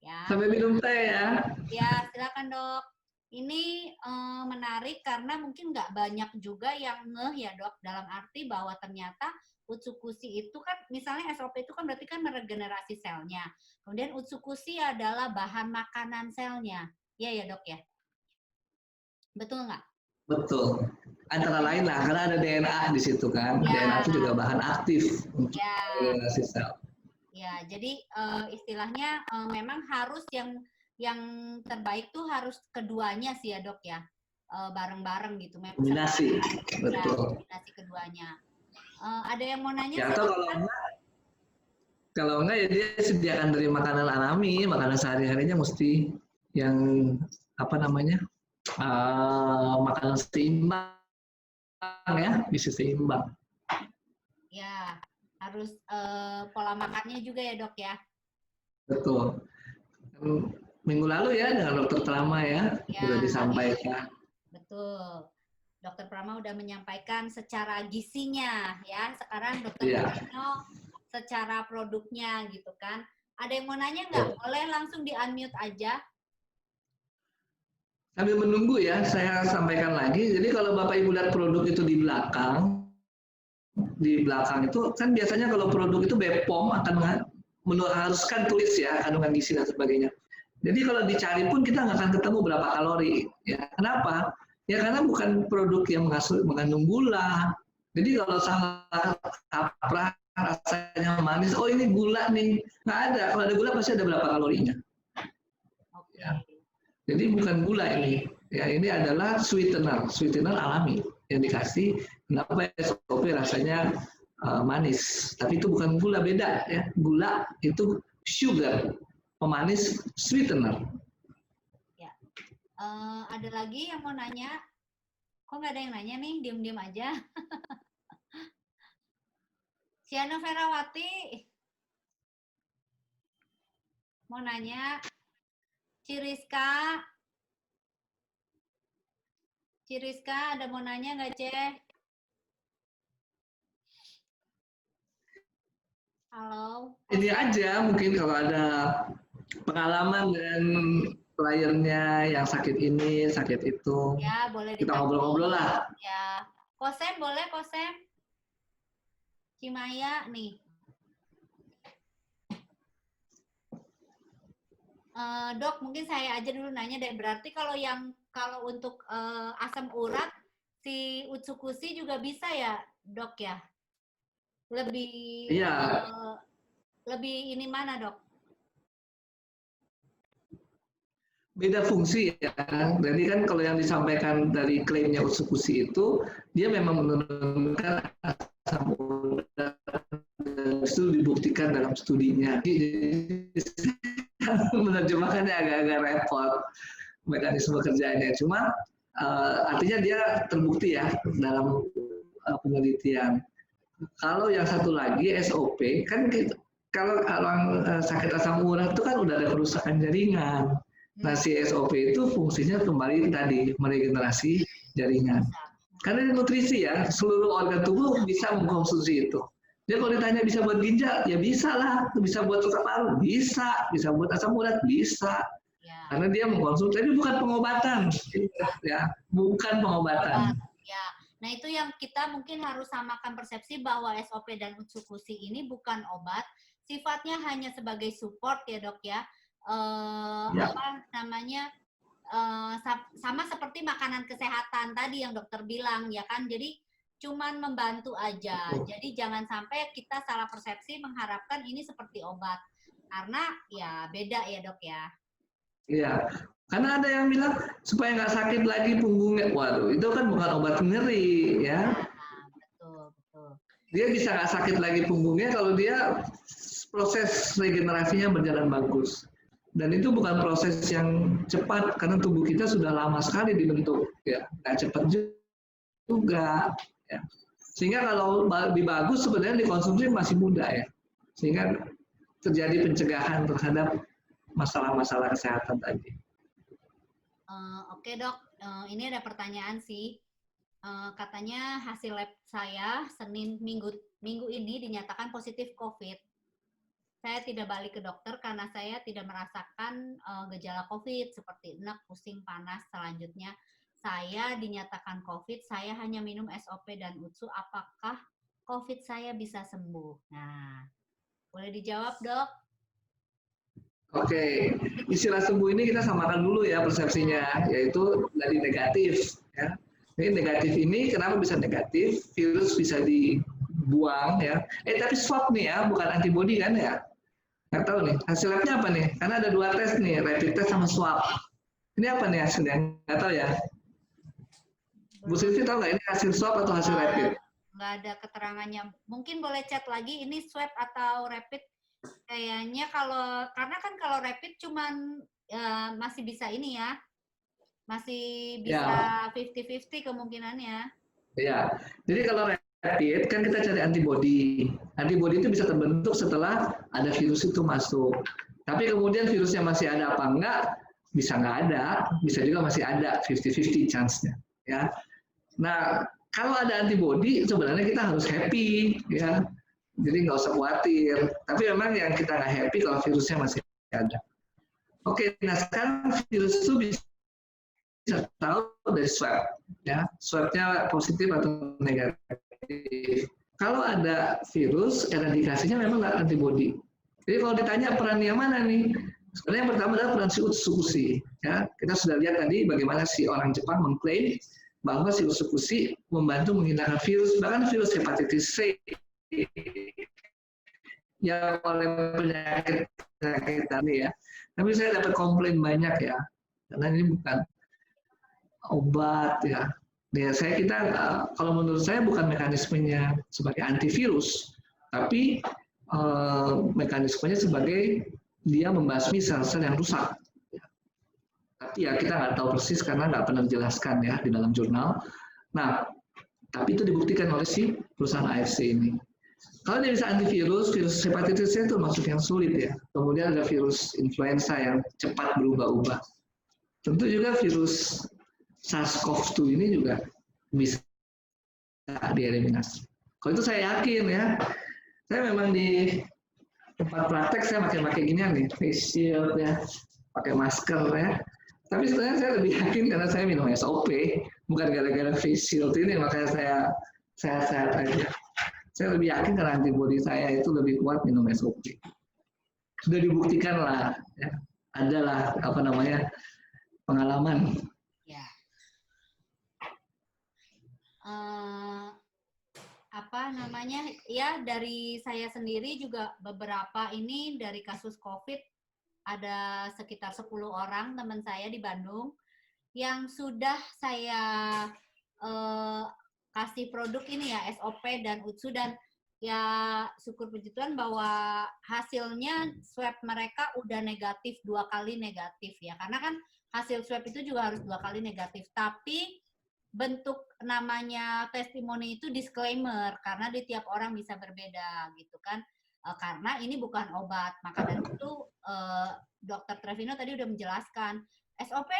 Ya. Sampai minum teh ya. Ya, silakan Dok. Ini menarik karena mungkin nggak banyak juga yang ngeh ya Dok, dalam arti bahwa ternyata Utsukushi itu kan, misalnya SOP itu kan berarti kan meregenerasi selnya. Kemudian Utsukushi adalah bahan makanan selnya. Iya ya Dok ya? Betul nggak? Betul. Antara lain lah, karena ada DNA di situ kan. Ya. DNA itu juga bahan aktif untuk Ya. regenerasi sel. Ya, jadi istilahnya memang harus yang terbaik tuh harus keduanya sih ya Dok ya, bareng-bareng gitu. Kombinasi, betul. Kombinasi keduanya. Ada yang mau nanya? Ya, atau kalau enggak ya dia sediakan dari makanan alami, makanan sehari-harinya mesti yang apa namanya makanan seimbang ya, bisa seimbang. Ya, harus pola makannya juga ya Dok ya. Betul. Minggu lalu ya dengan Dokter Prama ya, sudah disampaikan. Betul. Dokter Prama udah menyampaikan secara gizinya ya. Sekarang Dokter Prama secara produknya gitu kan. Ada yang mau nanya nggak? Boleh langsung di unmute aja. Sambil menunggu ya, saya sampaikan lagi. Jadi kalau Bapak Ibu lihat produk itu di belakang itu kan biasanya kalau produk itu BPOM akan mengharuskan tulis ya kandungan gizi dan sebagainya. Jadi kalau dicari pun kita nggak akan ketemu berapa kalori. Ya, kenapa? Ya karena bukan produk yang mengandung gula. Jadi kalau salah kaprah rasanya manis, oh ini gula nih, nggak ada. Kalau ada gula pasti ada berapa kalorinya. Ya. Jadi bukan gula ini, ya ini adalah sweetener alami yang dikasih. Kenapa SOP rasanya manis? Tapi itu bukan gula, beda ya. Gula itu sugar, pemanis, sweetener. Ya. Ada lagi yang mau nanya? Kok nggak ada yang nanya nih? Diam-diam aja. Siana Ferawati mau nanya. Ciriska ada mau nanya nggak, Ceh? Halo. Ini aja mungkin kalau ada pengalaman dan kliennya yang sakit ini, sakit itu. Ya, boleh kita ngobrol-ngobrol lah. Ya. Kosem boleh, Kosem? Cimaya nih. Dok, mungkin saya aja dulu nanya deh. Berarti kalau untuk asam urat si Utsukushi juga bisa ya, Dok ya? Lebih lebih ini mana, Dok? Beda fungsi ya. Jadi kan kalau yang disampaikan dari klaimnya Utsukushi itu dia memang menurunkan asam urat, itu dibuktikan dalam studinya. Menerjemahkannya agak-agak repot mekanisme kerjanya. Cuma artinya dia terbukti ya dalam penelitian. Kalau yang satu lagi SOP kan kalau orang sakit asam urat itu kan udah ada kerusakan jaringan. Nah si SOP itu fungsinya kembali tadi meregenerasi jaringan. Karena ini nutrisi ya, seluruh organ tubuh bisa mengkonsumsi itu. Dia kalau ditanya bisa buat ginjal, ya bisa lah. Bisa buat urat paru, bisa. Bisa buat asam urat, bisa. Ya. Karena dia mengkonsumsi, tapi bukan pengobatan. Ya, bukan pengobatan. Ya. Nah itu yang kita mungkin harus samakan persepsi bahwa SOP dan Utsukushi ini bukan obat. Sifatnya hanya sebagai support ya dok ya. Apa namanya, sama seperti makanan kesehatan tadi yang dokter bilang ya kan. Jadi cuman membantu aja. Jadi jangan sampai kita salah persepsi mengharapkan ini seperti obat. Karena ya beda ya dok ya. Iya, Karena ada yang bilang supaya nggak sakit lagi punggungnya. Waduh, itu kan bukan obat nyeri ya. Nah, betul, betul. Dia bisa nggak sakit lagi punggungnya kalau dia proses regenerasinya berjalan bagus. Dan itu bukan proses yang cepat karena tubuh kita sudah lama sekali dibentuk, ya nggak cepat juga. Ya. Sehingga kalau lebih bagus sebenarnya dikonsumsi masih muda ya, sehingga terjadi pencegahan terhadap masalah-masalah kesehatan tadi. Oke dok, ini ada pertanyaan sih. Katanya hasil lab saya Senin minggu ini dinyatakan positif COVID. Saya tidak balik ke dokter karena saya tidak merasakan gejala COVID seperti enak, pusing, panas. Selanjutnya saya dinyatakan COVID, saya hanya minum SOP dan UTSU. Apakah COVID saya bisa sembuh? Nah, boleh dijawab dok? Oke, istilah sembuh ini kita samakan dulu ya persepsinya, yaitu dari negatif. Ya. Ini negatif ini kenapa bisa negatif? Virus bisa dibuang ya. Tapi swab nih ya, bukan antibody kan ya? Nggak tahu nih, hasil labnya apa nih? Karena ada 2 tes nih, rapid test sama swab. Ini apa nih hasilnya? Nggak tahu ya. Bu Sylvie tahu nggak ini hasil swab atau hasil rapid? Nggak ada keterangannya. Mungkin boleh chat lagi, ini swab atau rapid? Kayaknya karena kan kalau rapid cuman masih bisa ini ya, masih bisa 50-50 kemungkinannya. Ya, jadi kalau rapid kan kita cari antibody. Antibody itu bisa terbentuk setelah ada virus itu masuk. Tapi kemudian virusnya masih ada apa enggak, bisa nggak ada, bisa juga masih ada 50-50 chance-nya. Ya. Nah, kalau ada antibody sebenarnya kita harus happy, ya. Jadi nggak usah khawatir. Tapi memang yang kita nggak happy kalau virusnya masih ada. Oke, nah sekarang virus itu bisa tahu dari swab, ya swabnya positif atau negatif. Kalau ada virus, eradikasinya memang nggak antibody. Jadi kalau ditanya peran yang mana nih? Sebenarnya yang pertama adalah peran si utsekusi. Ya, kita sudah lihat tadi bagaimana si orang Jepang mengklaim bahwa si utsekusi membantu menghilangkan virus, bahkan virus hepatitis C yang oleh penyakit tadi ya. Tapi saya dapat komplain banyak ya, karena ini bukan obat ya. Kita kalau menurut saya bukan mekanismenya sebagai antivirus, tapi mekanismenya sebagai dia membasmi sel-sel yang rusak. Tapi ya kita nggak tahu persis karena nggak pernah dijelaskan ya di dalam jurnal. Nah, tapi itu dibuktikan oleh si perusahaan AFC ini. Kalau dia bisa antivirus, virus hepatitis C itu masuk yang sulit ya. Kemudian ada virus influenza yang cepat berubah-ubah. Tentu juga virus SARS-CoV-2 ini juga bisa dieliminasi. Kalau itu saya yakin ya. Saya memang di tempat praktek saya pakai ginian nih, face shield ya, pakai masker ya. Tapi sebenarnya saya lebih yakin karena saya minum SOP, bukan gara-gara face shield ini makanya saya sehat-sehat aja. Saya lebih yakin karena antibodi saya itu lebih kuat minum SOP. Sudah dibuktikan lah, ya. Adalah pengalaman. Ya. Ya dari saya sendiri juga beberapa ini dari kasus COVID ada sekitar 10 orang teman saya di Bandung yang sudah saya kasih produk ini ya SOP dan UTSU dan ya syukur puji Tuhan bahwa hasilnya swab mereka udah negatif 2 kali negatif ya karena kan hasil swab itu juga harus 2 kali negatif tapi bentuk namanya testimoni itu disclaimer karena di tiap orang bisa berbeda gitu kan karena ini bukan obat maka dari itu Dr. Trevino tadi udah menjelaskan SOP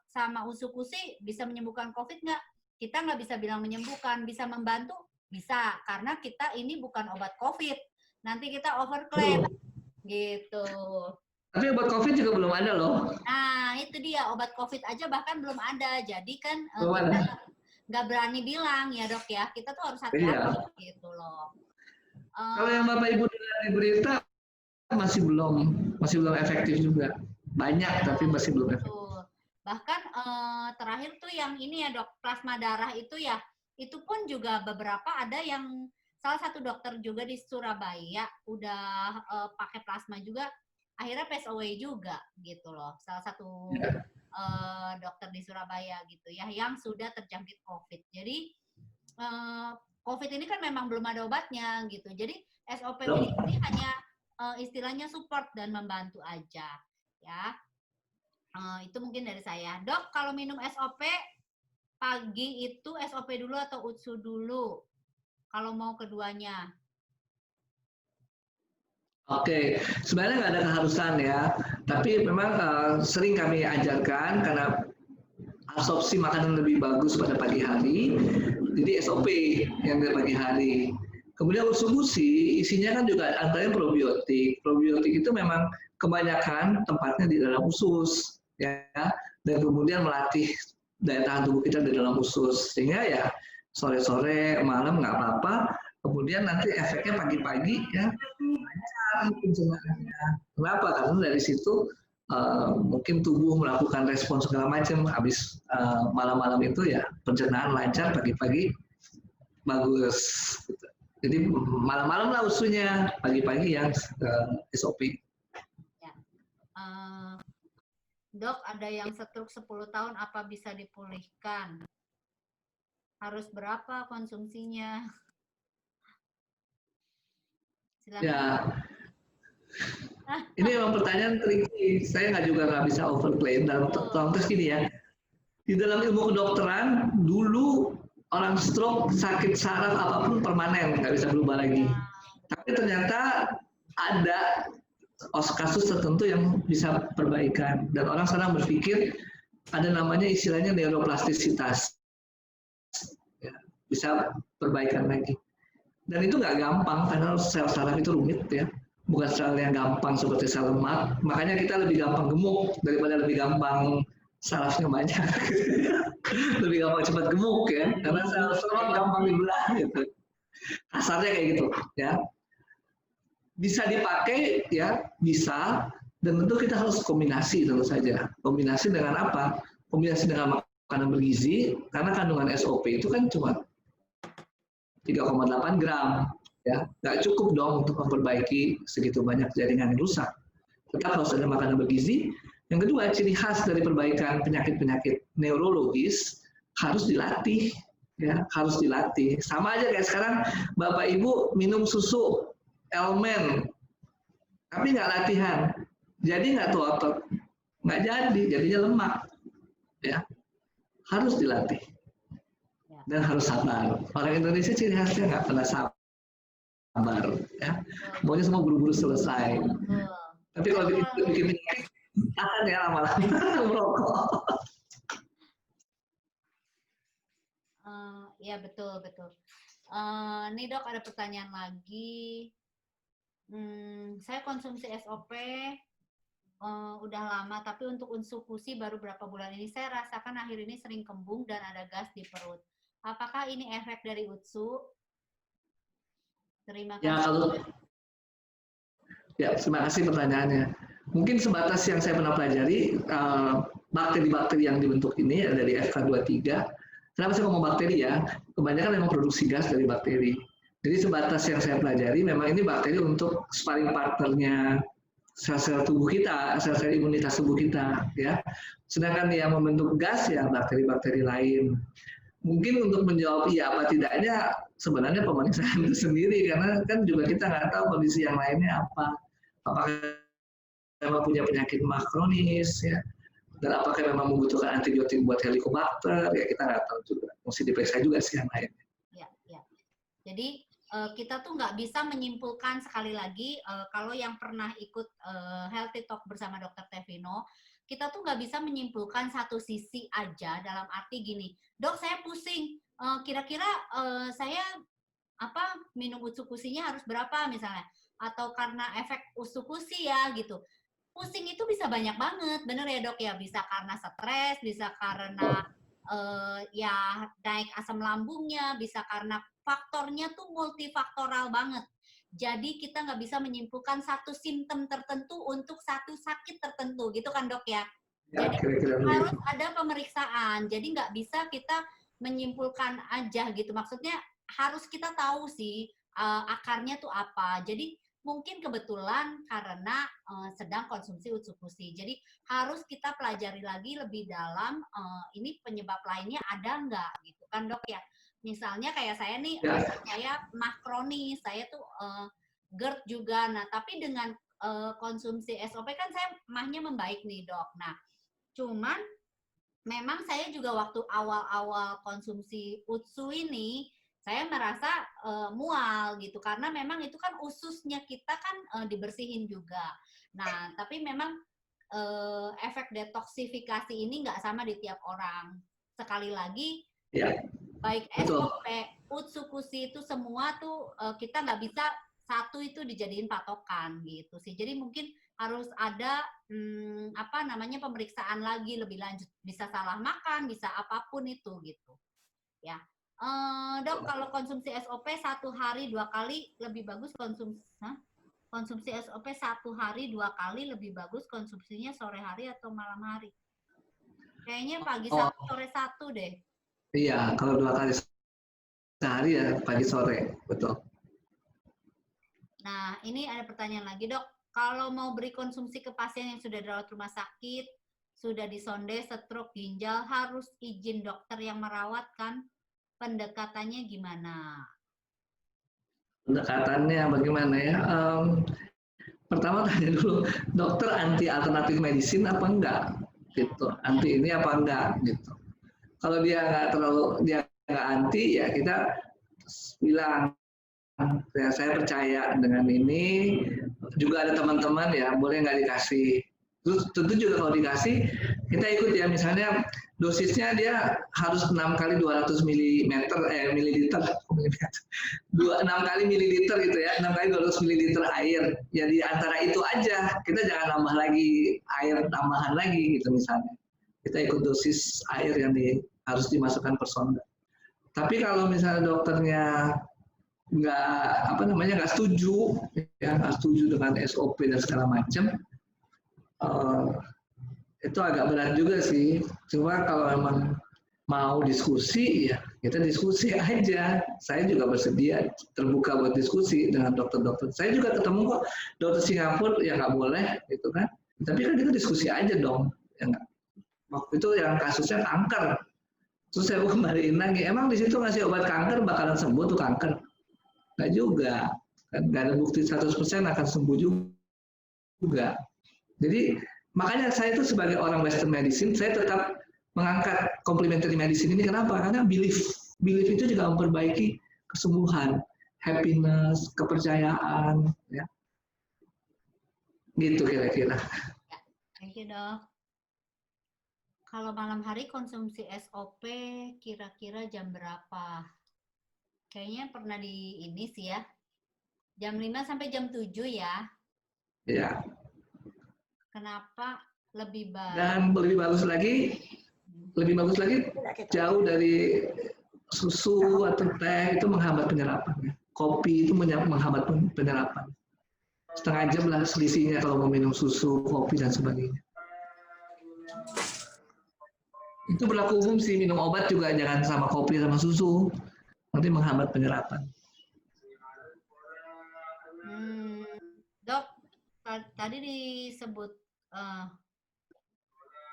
sama usukusi bisa menyembuhkan COVID nggak? Kita nggak bisa bilang menyembuhkan, bisa membantu bisa karena kita ini bukan obat COVID nanti kita overclaim gitu. Tapi obat COVID juga belum ada loh. Nah, itu dia. Obat COVID aja bahkan belum ada. Jadi kan kita nggak berani bilang ya dok ya. Kita tuh harus hati-hati gitu loh. Kalau yang Bapak Ibu dengar di berita masih belum efektif juga. Banyak tapi masih belum efektif. Bahkan terakhir tuh yang ini ya dok, plasma darah itu ya. Itu pun juga beberapa ada yang salah satu dokter juga di Surabaya udah pakai plasma juga. akhirnya pass away juga gitu loh. Salah satu dokter di Surabaya gitu ya yang sudah terjangkit COVID. Jadi COVID ini kan memang belum ada obatnya gitu. Jadi SOP ini hanya istilahnya support dan membantu aja ya. Itu mungkin dari saya. Dok, kalau minum SOP pagi itu SOP dulu atau UTSU dulu? Kalau mau keduanya. Oke, sebenarnya nggak ada keharusan ya, tapi memang sering kami ajarkan karena absorpsi makanan lebih bagus pada pagi hari, jadi SOP yang di pagi hari. Kemudian usubusi isinya kan juga antaranya probiotik. Probiotik itu memang kebanyakan tempatnya di dalam usus, ya, dan kemudian melatih daya tahan tubuh kita di dalam usus, sehingga ya sore-sore, malam nggak apa-apa. Kemudian nanti efeknya pagi-pagi ya lancar pencernaannya. Kenapa? Karena dari situ mungkin tubuh melakukan respon segala macam. Habis malam-malam itu ya pencernaan lancar, pagi-pagi bagus. Gitu. Jadi malam-malam lah usunya, pagi-pagi yang SOP. Ya. Dok, ada yang stroke 10 tahun, apa bisa dipulihkan? Harus berapa konsumsinya? Silakan. Ya, ini memang pertanyaan tricky. Saya nggak bisa overclaim dalam konteks gini ya. Di dalam ilmu kedokteran, dulu orang stroke sakit saraf apapun permanen, nggak bisa berubah lagi. Tapi ternyata ada kasus tertentu yang bisa perbaikan. Dan orang sekarang berpikir ada namanya istilahnya neuroplastisitas. Ya, bisa perbaikan lagi. Dan itu nggak gampang karena sel saraf itu rumit ya. Bukan sel yang gampang seperti sel lemak. Makanya kita lebih gampang gemuk daripada lebih gampang sarafnya banyak. Lebih gampang cepat gemuk ya. Karena sel saraf gampang dibelah gitu. Kasarnya kayak gitu ya. Bisa dipakai ya, bisa. Dan tentu kita harus kombinasi tentu saja. Kombinasi dengan apa? Kombinasi dengan makanan bergizi. Karena kandungan SOP itu kan cuma 3,8 gram, ya nggak cukup dong untuk memperbaiki segitu banyak jaringan yang rusak. Tetap harus ada makanan bergizi. Yang kedua, ciri khas dari perbaikan penyakit-penyakit neurologis harus dilatih, ya harus dilatih. Sama aja kayak sekarang Bapak Ibu minum susu Elmen, tapi nggak latihan, jadi nggak tuh otot, nggak jadi, jadinya lemak, ya harus dilatih. Dan harus sabar. Orang Indonesia ciri khasnya nggak pernah sabar, ya. Maunya semua buru-buru selesai. Tapi kalau bikin tahan ya lama-lama merokok. Ya betul. Nih dok, ada pertanyaan lagi. Saya konsumsi SOP udah lama, tapi untuk insufusi baru berapa bulan ini. Saya rasakan akhir ini sering kembung dan ada gas di perut. Apakah ini efek dari UTSU? Terima kasih. Terima kasih pertanyaannya. Mungkin sebatas yang saya pernah pelajari, bakteri-bakteri yang dibentuk ini dari FK23. Kenapa saya ngomong bakteri ya? Kebanyakan memang produksi gas dari bakteri. Jadi sebatas yang saya pelajari, memang ini bakteri untuk sparring partnernya sel-sel tubuh kita, sel-sel imunitas tubuh kita. Ya. Sedangkan yang membentuk gas ya bakteri-bakteri lain. Mungkin untuk menjawab iya apa tidaknya sebenarnya pemeriksaan itu sendiri karena kan juga kita nggak tahu kondisi yang lainnya apa, apakah memang punya penyakit mah kronis ya, dan apakah memang membutuhkan antibiotik buat helicobacter ya kita nggak tahu juga, mesti diperiksa juga sih yang lainnya. Ya. Jadi kita tuh nggak bisa menyimpulkan, sekali lagi kalau yang pernah ikut Healthy Talk bersama Dr. Tevino, kita tuh nggak bisa menyimpulkan satu sisi aja, dalam arti gini, dok saya pusing, kira-kira saya minum utsukusinya harus berapa misalnya, atau karena efek utsukusi ya gitu. Pusing itu bisa banyak banget, bener ya dok ya, bisa karena stres, bisa karena ya naik asam lambungnya, bisa karena faktornya tuh multifaktoral banget. Jadi kita nggak bisa menyimpulkan satu simptom tertentu untuk satu sakit tertentu, gitu kan dok ya? Jadi harus ada pemeriksaan. Jadi nggak bisa kita menyimpulkan aja gitu. Maksudnya harus kita tahu sih akarnya tuh apa. Jadi mungkin kebetulan karena sedang konsumsi utsukushi. Jadi harus kita pelajari lagi lebih dalam, ini penyebab lainnya ada nggak gitu kan dok ya. Misalnya kayak saya nih, saya mah kronis, saya tuh GERD juga. Nah tapi dengan konsumsi SOP kan saya mahnya membaik nih dok. Nah cuman memang saya juga waktu awal-awal konsumsi utsu ini saya merasa mual gitu karena memang itu kan ususnya kita kan dibersihin juga. Nah, tapi memang efek detoksifikasi ini nggak sama di tiap orang. Sekali lagi, baik SOP, utsukushi itu semua tuh kita nggak bisa satu itu dijadiin patokan gitu sih. Jadi mungkin harus ada pemeriksaan lagi lebih lanjut, bisa salah makan, bisa apapun itu gitu ya. Dok, kalau konsumsi SOP 1 hari 2 kali lebih bagus konsumsi SOP 1 hari 2 kali lebih bagus konsumsinya sore hari atau malam hari? Kayaknya pagi 1 sore 1 deh. Iya, kalau 2 kali sehari ya pagi sore, betul. Nah, ini ada pertanyaan lagi dok. Kalau mau beri konsumsi ke pasien yang sudah dirawat rumah sakit, sudah disonde, stroke, ginjal, harus izin dokter yang merawat kan? Pendekatannya gimana? Pendekatannya bagaimana ya? Pertama tanya dulu, dokter anti alternatif medicine apa enggak? Gitu. Anti ini apa enggak? Gitu. Kalau dia nggak anti, ya kita bilang, ya, saya percaya dengan ini. Juga ada teman-teman ya, boleh nggak dikasih. Terus tentu juga kalau dikasih, kita ikut ya, misalnya dosisnya dia harus 6 kali 200 mililiter, 6 kali mililiter gitu ya, 6 kali 200 mililiter air. Jadi antara itu aja, kita jangan nambah lagi air tambahan lagi gitu misalnya. Kita ikut dosis air yang harus dimasukkan per sonda. Tapi kalau misalnya dokternya nggak setuju dengan SOP dan segala macam, itu agak berat juga sih. Cuma kalau memang mau diskusi, ya kita diskusi aja. Saya juga bersedia terbuka buat diskusi dengan dokter-dokter. Saya juga ketemu kok dokter Singapura yang nggak boleh, gitu kan. Tapi kan kita diskusi aja dong. Waktu itu yang kasusnya kanker. Terus saya kembaliin lagi, emang di situ ngasih obat kanker bakalan sembuh tuh kanker? Nggak juga. Kan nggak ada bukti 100% akan sembuh juga. Jadi makanya saya itu sebagai orang Western medicine, saya tetap mengangkat complementary medicine ini. Kenapa? Karena belief itu juga memperbaiki kesembuhan, happiness, kepercayaan, ya. Gitu kira-kira. Thank you dok. Kalau malam hari konsumsi SOP kira-kira jam berapa? Kayaknya pernah di ini sih ya. Jam 5 sampai jam 7 ya. Iya. Kenapa lebih baik? Dan lebih bagus lagi jauh dari susu atau teh, itu menghambat penyerapan. Kopi itu menghambat penyerapan. Setengah jam lah selisihnya kalau mau minum susu, kopi dan sebagainya. Itu berlaku umum sih, minum obat juga jangan sama kopi sama susu, nanti menghambat penyerapan. Dok, tadi disebut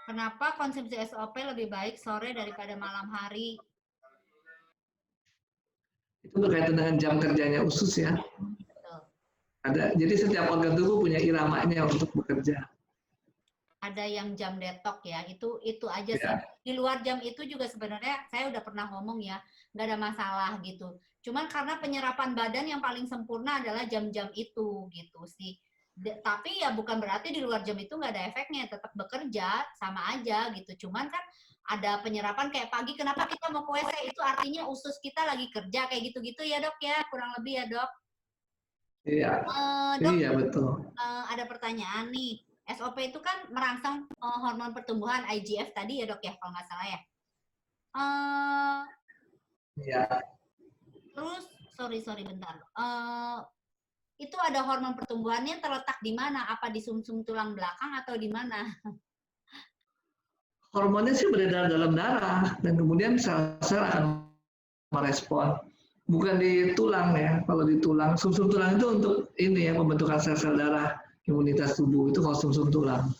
kenapa konsumsi SOP lebih baik sore daripada malam hari? Itu berkaitan dengan jam kerjanya usus ya. Jadi setiap organ tubuh punya iramanya untuk bekerja. Ada yang jam detok ya, itu aja sih. Di luar jam itu juga sebenarnya saya udah pernah ngomong ya, nggak ada masalah gitu. Cuman karena penyerapan badan yang paling sempurna adalah jam-jam itu gitu sih. Tapi ya bukan berarti di luar jam itu nggak ada efeknya, tetap bekerja sama aja gitu. Cuman kan ada penyerapan kayak pagi, kenapa kita mau ke WC, itu artinya usus kita lagi kerja kayak gitu-gitu ya dok ya, kurang lebih ya dok. Iya, dok, iya betul. Ada pertanyaan nih. SOP itu kan merangsang hormon pertumbuhan IGF tadi ya dok ya, kalau nggak salah ya. Iya. Terus, sorry bentar. Itu ada hormon pertumbuhannya terletak di mana? Apa di sumsum tulang belakang atau di mana? Hormonnya sih beredar dalam darah dan kemudian sel-sel akan merespon. bukan di tulang ya. Kalau di tulang, sumsum tulang itu untuk ini ya, pembentukan sel-sel darah, imunitas tubuh itu kalau sumsum tulang.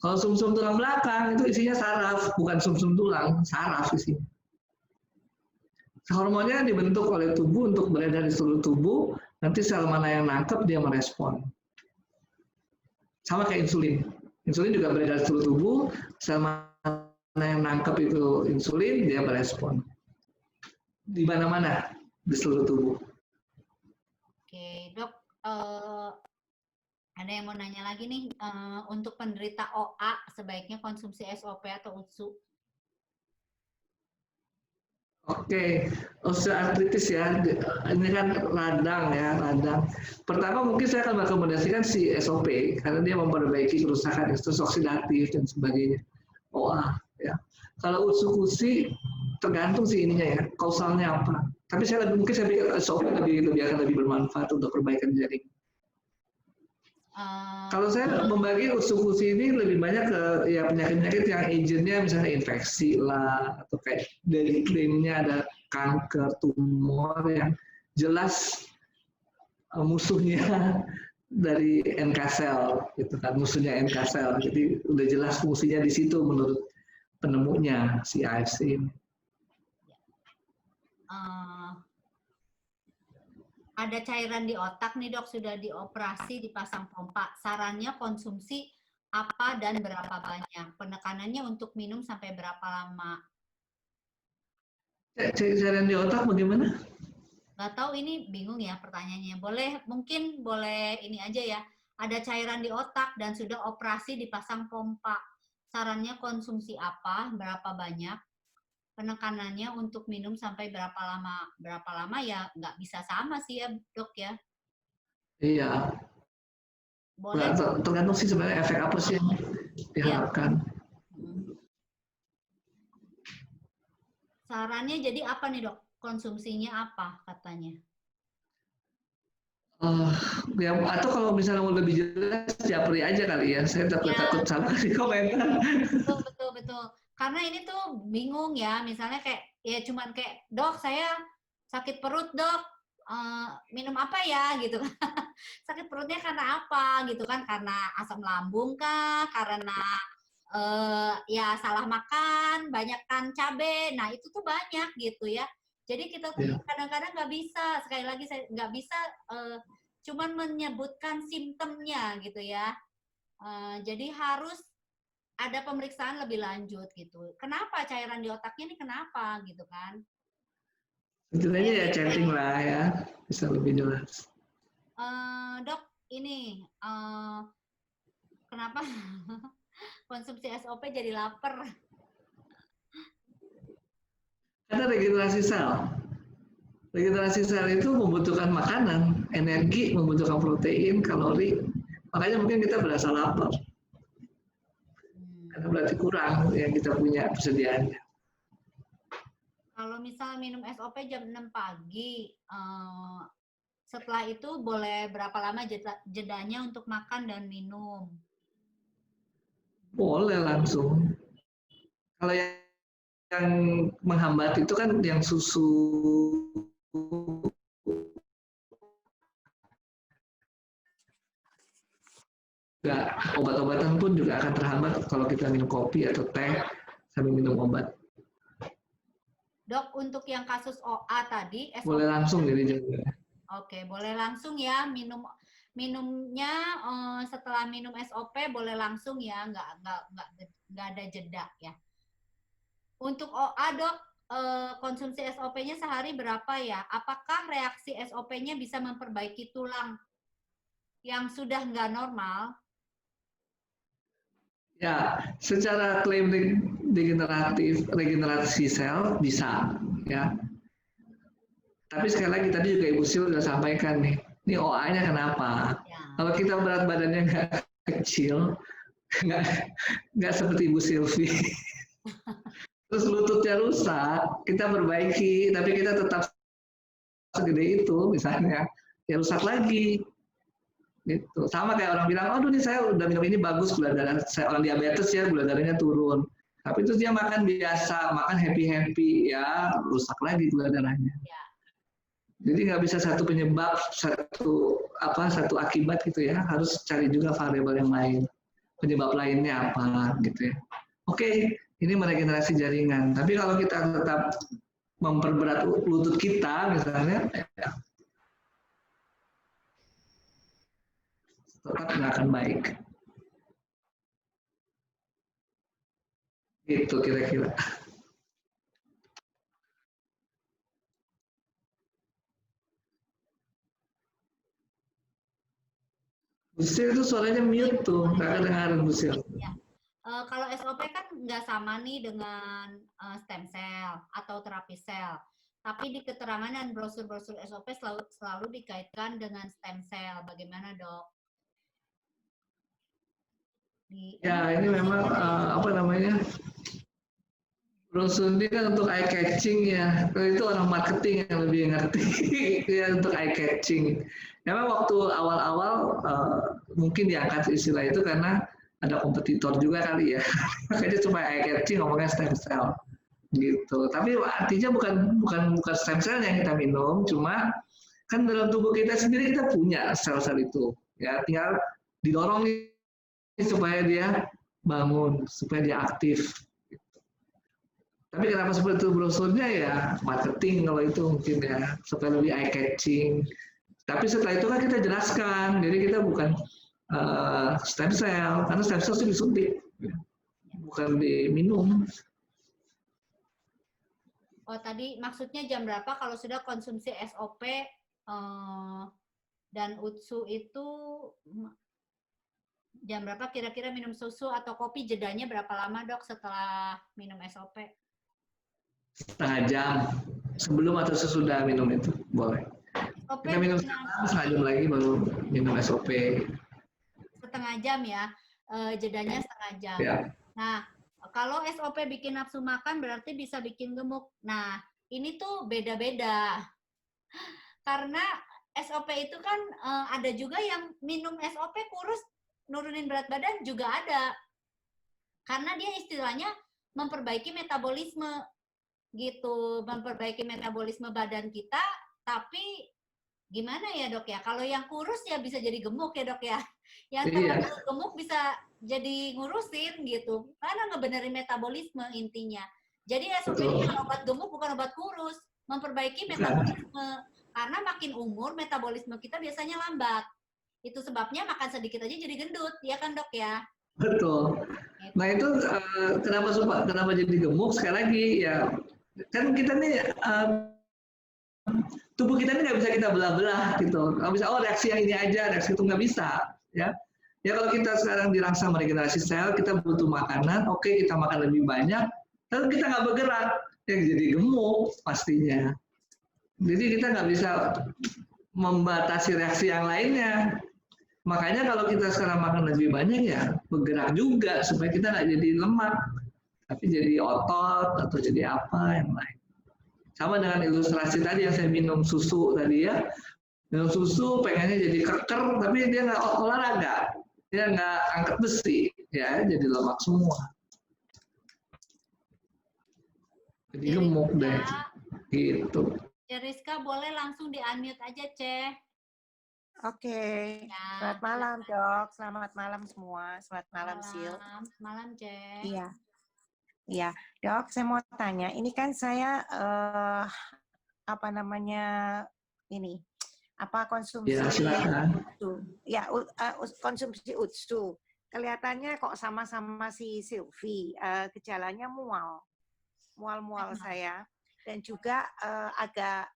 Kalau sumsum tulang belakang itu isinya saraf, bukan sumsum tulang, saraf isinya. Hormonnya dibentuk oleh tubuh untuk beredar di seluruh tubuh, nanti sel mana yang nangkep dia merespon. Sama kayak insulin. Insulin juga beredar di seluruh tubuh, sel mana yang nangkep itu insulin, dia merespon. Di mana-mana, di seluruh tubuh. Oke, Dok. Ada yang mau nanya lagi nih, untuk penderita OA sebaiknya konsumsi SOP atau UTSU? Oke, osteoartritis ya, ini kan radang ya, radang. Pertama mungkin saya akan merekomendasikan si SOP, karena dia memperbaiki kerusakan stress oksidatif dan sebagainya. OA ya. Kalau UTSU tergantung sih ininya ya, kausalnya apa. Tapi mungkin saya pikir SOP akan lebih bermanfaat untuk perbaikan jaring. Kalau saya membagi UTSU ini lebih banyak ke ya penyakit-penyakit yang agentnya misalnya infeksi lah, atau kayak dari klaimnya ada kanker, tumor yang jelas musuhnya dari NK cell, gitu kan, musuhnya NK cell. Jadi udah jelas fungsinya di situ menurut penemunya si AFC ini. Ada cairan di otak nih dok, sudah dioperasi, dipasang pompa. Sarannya konsumsi apa dan berapa banyak? Penekanannya untuk minum sampai berapa lama? Cairan di otak bagaimana? Nggak tahu, ini bingung ya pertanyaannya. Mungkin boleh ini aja ya. Ada cairan di otak dan sudah operasi dipasang pompa. Sarannya konsumsi apa, berapa banyak? Penekanannya untuk minum sampai berapa lama? Berapa lama ya nggak bisa sama sih ya dok ya? Iya. Boleh. Tergantung sih sebenarnya efek apa sih yang diharapkan. Sarannya jadi apa nih dok? Konsumsinya apa katanya? Ya, atau kalau misalnya mau lebih jelas, japri aja kali ya. Saya takut salah di komentar. Betul. Karena ini tuh bingung ya. Misalnya kayak, ya cuman kayak, dok saya sakit perut dok, minum apa ya gitu. Sakit perutnya karena apa gitu kan? Karena asam lambung kah? Karena ya salah makan, banyakkan cabai. Nah itu tuh banyak gitu ya. Jadi kita tuh kadang-kadang nggak bisa, sekali lagi saya nggak bisa cuman menyebutkan simptomnya gitu ya. Jadi harus ada pemeriksaan lebih lanjut gitu. Kenapa cairan di otaknya ini kenapa gitu kan? Sebenarnya ya chatting lah ya, bisa lebih jelas. Dok, ini kenapa konsumsi SOP jadi lapar? Karena regenerasi sel. Regenerasi sel itu membutuhkan makanan, energi, membutuhkan protein, kalori. Makanya mungkin kita berasa lapar. Karena berarti kurang yang kita punya persediaannya. Kalau misal minum SOP jam 6 pagi, setelah itu boleh berapa lama jedanya untuk makan dan minum? Boleh langsung. Kalau yang menghambat itu kan yang susu obat-obatan pun juga akan terhambat kalau kita minum kopi atau teh sambil minum obat. Dok, untuk yang kasus OA tadi, SOP boleh langsung jadi juga. Oke, boleh langsung ya minumnya setelah minum SOP boleh langsung ya, nggak ada jeda ya. Untuk OA dok, konsumsi SOP-nya sehari berapa ya? Apakah reaksi SOP-nya bisa memperbaiki tulang yang sudah nggak normal? Ya, secara klaim regenerasi sel bisa ya. Tapi sekali lagi tadi juga Ibu Sil sudah sampaikan nih, ini OA-nya kenapa? Ya. Kalau kita berat badannya nggak kecil, nggak seperti Ibu Silvi, terus lututnya rusak, kita perbaiki, tapi kita tetap segede itu, misalnya, ya rusak lagi. Gitu. Sama kayak orang bilang, aduh nih saya udah minum ini bagus, gula darah, saya orang diabetes ya, gula darahnya turun. Tapi terus dia makan biasa, makan happy-happy, ya rusak lagi gula darahnya. Ya. Jadi nggak bisa satu penyebab, satu akibat gitu ya. Harus cari juga variabel yang lain. Penyebab lainnya apa gitu ya. Oke, ini meregenerasi jaringan. Tapi kalau kita tetap memperberat lutut kita misalnya, ya, tetap nggak akan baik. Gitu kira-kira. Busil itu suaranya mute tuh, nggak kedengaran Busil. Ya. Kalau SOP kan nggak sama nih dengan stem cell atau terapi sel. Tapi di keterangan dan brosur-brosur SOP selalu dikaitkan dengan stem cell. Bagaimana, Dok? Ya, ini memang apa namanya? Brosur ini kan untuk eye catching ya. Kalau itu orang marketing yang lebih ngerti ya untuk eye catching. Memang waktu awal-awal mungkin diangkat istilah itu karena ada kompetitor juga kali ya. Makanya cuma eye catching ngomongnya stem cell gitu. Tapi artinya bukan stem cell yang kita minum, cuma kan dalam tubuh kita sendiri kita punya sel-sel itu. Ya, tinggal didorong supaya dia bangun, supaya dia aktif. Tapi kenapa seperti itu brosurnya ya marketing kalau itu mungkin ya supaya lebih eye catching. Tapi setelah itu kan kita jelaskan, jadi kita bukan stem cell karena stem cell itu disuntik, bukan diminum. Oh tadi maksudnya jam berapa kalau sudah konsumsi SOP dan UTSU itu jam berapa kira-kira minum susu atau kopi, jedanya berapa lama Dok setelah minum SOP? Setengah jam sebelum atau sesudah minum itu boleh. SOP kita minum setengah jam lagi baru minum SOP. Setengah jam ya, jedanya setengah jam. Ya. Nah, kalau SOP bikin nafsu makan berarti bisa bikin gemuk. Nah, ini tuh beda-beda. Karena SOP itu kan ada juga yang minum SOP kurus, nurunin berat badan juga ada. Karena dia istilahnya memperbaiki metabolisme gitu, memperbaiki metabolisme badan kita, tapi gimana ya Dok ya? Kalau yang kurus ya bisa jadi gemuk ya Dok ya. Yang terlalu gemuk bisa jadi ngurusin gitu. Karena ngebenerin metabolisme intinya. Jadi SOP ini bukan obat gemuk, bukan obat kurus. Memperbaiki metabolisme. Karena makin umur, metabolisme kita biasanya lambat. Itu sebabnya makan sedikit aja jadi gendut, ya kan Dok ya? Betul. Nah itu kenapa jadi gemuk? Sekali lagi ya, kan kita nih tubuh kita ini nggak bisa kita belah-belah gitu. Nggak bisa, reaksi yang ini aja, reaksi itu nggak bisa. Ya kalau kita sekarang dirangsang meregenerasi sel, kita butuh makanan, oke kita makan lebih banyak, tapi kita nggak bergerak, yang jadi gemuk pastinya. Jadi kita nggak bisa membatasi reaksi yang lainnya. Makanya kalau kita sekarang makan lebih banyak ya bergerak juga supaya kita nggak jadi lemak, tapi jadi otot atau jadi apa yang lain. Sama dengan ilustrasi tadi yang saya minum susu tadi ya, minum susu pengennya jadi keker, tapi dia nggak olahraga, dia nggak angkat besi, ya jadi lemak semua. Jadi gemuk deh, gitu. Rizka boleh langsung di-unmute aja, Ceh. Oke, selamat malam Dok, selamat malam semua, selamat malam Sil. Malam Ceh. Iya, Dok, saya mau tanya, ini kan saya konsumsi UTSU? Ya, konsumsi UTSU. Kelihatannya kok sama-sama si Silvi, gejalanya mual saya, dan juga agak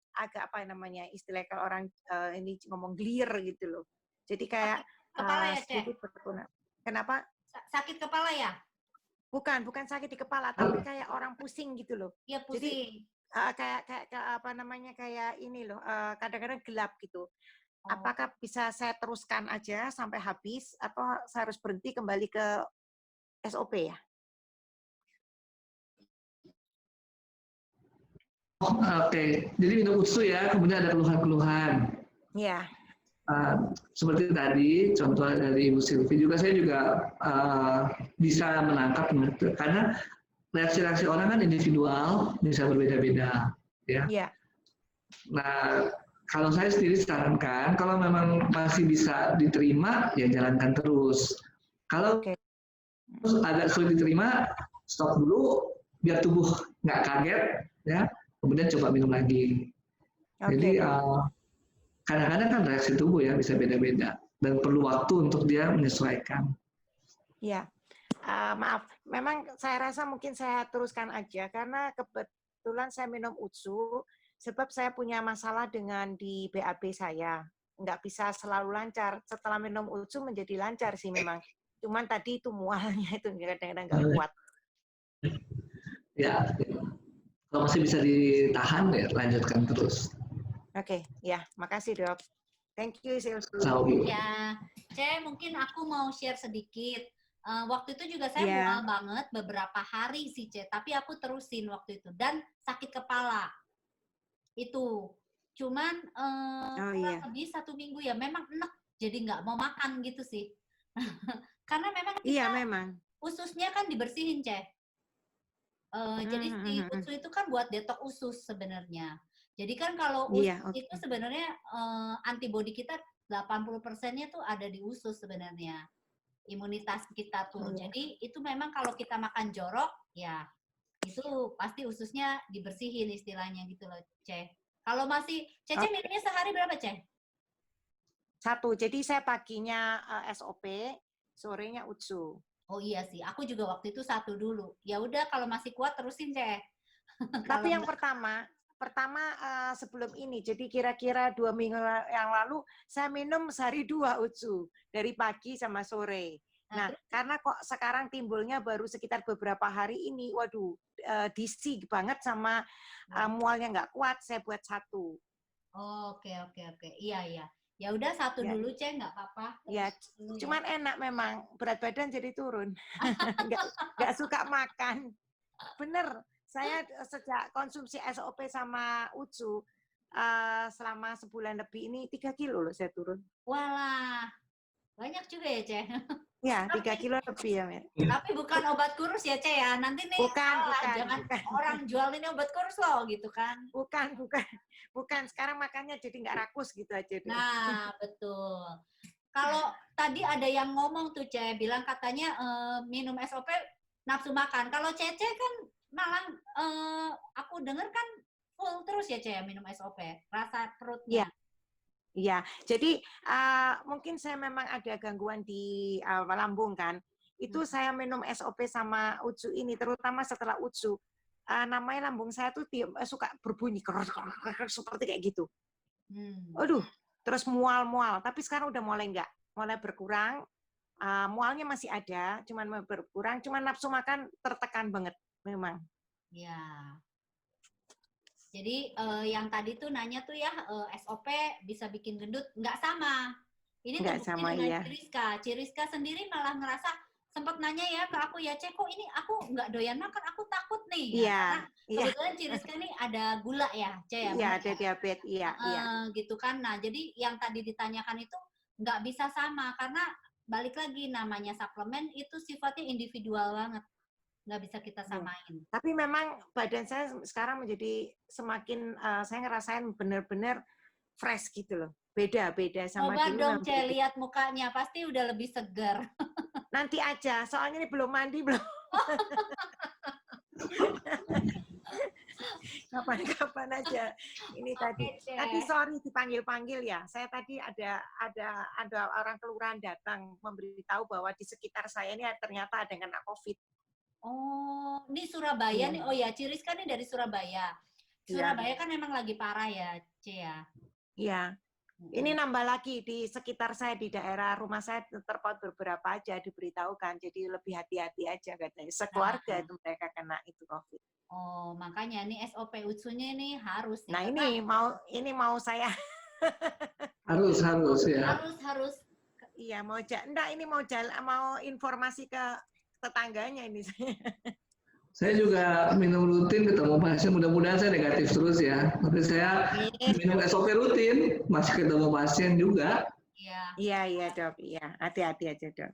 istilah kalau orang ini ngomong gelir gitu loh. Jadi kayak kepala ya, sedikit berkunang. Kenapa? Sakit kepala ya? Bukan sakit di kepala, tapi kayak orang pusing gitu loh. Iya, pusing. Jadi kayak ini loh, kadang-kadang gelap gitu. Apakah bisa saya teruskan aja sampai habis atau saya harus berhenti kembali ke SOP ya? Oke. Jadi minum UTSU ya, kemudian ada keluhan-keluhan. Iya. Seperti tadi, contoh dari Ibu Silvi juga, saya juga bisa menangkap, karena reaksi-reaksi orang kan individual, bisa berbeda-beda. Ya. Yeah. Nah, kalau saya sendiri sarankan, kalau memang masih bisa diterima, ya jalankan terus. Kalau Oke. agak sulit diterima, stop dulu, biar tubuh nggak kaget, ya. Kemudian coba minum lagi. Jadi Oke, Dok. kadang-kadang kan reaksi tubuh ya bisa beda-beda dan perlu waktu untuk dia menyesuaikan. Ya. Maaf, memang saya rasa mungkin saya teruskan aja karena kebetulan saya minum UTSU sebab saya punya masalah dengan di BAB saya. Nggak bisa selalu lancar. Setelah minum UTSU menjadi lancar sih memang. Cuman tadi itu mualnya itu kadang-kadang nggak kuat. Ya, kalau masih bisa ditahan ya lanjutkan terus. Oke, ya, makasih Dok. Thank you, Sylvie. Ya, mungkin aku mau share sedikit. Waktu itu juga saya mual banget beberapa hari sih, tapi aku terusin waktu itu dan sakit kepala. Itu. Cuman kurang lebih 1 minggu ya memang enek, jadi nggak mau makan gitu sih. Karena memang kita ususnya kan dibersihin, jadi si usus itu kan buat detok usus sebenarnya. Jadi kan kalau usus itu sebenarnya antibodi kita 80%-nya tuh ada di usus sebenarnya. Imunitas kita tuh. Jadi itu memang kalau kita makan jorok, ya itu pasti ususnya dibersihin istilahnya gitu loh, Kalau masih, Cece minumnya sehari berapa, 1. Jadi saya paginya SOP, sorenya UTSU. Oh iya sih, aku juga waktu itu 1 dulu. Ya udah kalau masih kuat terusin, Tapi yang pertama sebelum ini, jadi kira-kira 2 minggu yang lalu saya minum sehari 2 UTSU dari pagi sama sore. Nah, karena kok sekarang timbulnya baru sekitar beberapa hari ini, waduh, DC banget sama mualnya nggak kuat, saya buat 1. Oke. Iya. Ya udah 1 dulu, nggak apa-apa. Ya, cuman enak memang, berat badan jadi turun. Nggak suka makan. Bener, saya sejak konsumsi SOP sama UTSU, selama sebulan lebih ini 3 kilo loh saya turun. Walah, banyak juga ya, Ya, 3 kilo lebih ya, Mer. Tapi bukan obat kurus ya, ya. Nanti nih jangan orang jual ini obat kurus loh, gitu kan. Bukan. Sekarang makannya jadi nggak rakus gitu aja deh. Nah, betul. Kalau tadi ada yang ngomong tuh, bilang katanya minum SOP nafsu makan. Kalau Cece kan malah aku denger kan full terus ya, minum SOP. Rasa perutnya. Iya, jadi mungkin saya memang ada gangguan di lambung kan. Itu saya minum SOP sama UTSU ini, terutama setelah UTSU, namanya lambung saya tuh suka berbunyi seperti kayak gitu. Aduh, terus mual-mual. Tapi sekarang udah mulai berkurang. Mualnya masih ada, cuman berkurang. Cuman nafsu makan tertekan banget, memang. Ya. Jadi yang tadi tuh nanya tuh ya SOP bisa bikin gendut, nggak sama. Ini terbukti dengan Ciriska sendiri malah ngerasa sempat nanya ya ke aku ya, kok ini aku nggak doyan makan, aku takut nih. Iya. Karena kebetulan Ciriska nih ada gula ya, ya. Iya, ada diabetes, iya. Gitu kan. Nah, jadi yang tadi ditanyakan itu nggak bisa sama karena balik lagi namanya suplemen itu sifatnya individual banget. Nggak bisa kita samain. Tapi memang badan saya sekarang menjadi semakin, saya ngerasain benar-benar fresh gitu loh. Beda sama coba dulu. Dong, lihat mukanya, pasti udah lebih segar. Nanti aja, soalnya ini belum mandi belum. Kapan-kapan aja. Ini tadi sorry dipanggil-panggil ya. Saya tadi ada orang kelurahan datang memberitahu bahwa di sekitar saya ini ternyata ada yang kena COVID. Oh, ini Surabaya nih. Oh ya, Ciriska nih dari Surabaya. Surabaya kan memang lagi parah ya, ya. Iya. Ini nambah lagi di sekitar saya, di daerah rumah saya terpaut beberapa aja diberitahukan. Jadi lebih hati-hati aja katanya. Sekeluarga itu mereka kena itu COVID. Oh, makanya nih SOP UTSU-nya ini harus. Nah, ini mau saya harus ya. Harus. Iya, mau informasi ke tetangganya ini saya. Saya juga minum rutin ketemu pasien, mudah-mudahan saya negatif terus ya. Tapi saya minum SOP rutin, masih ketemu pasien juga. Iya Dok, iya. Hati-hati aja Dok.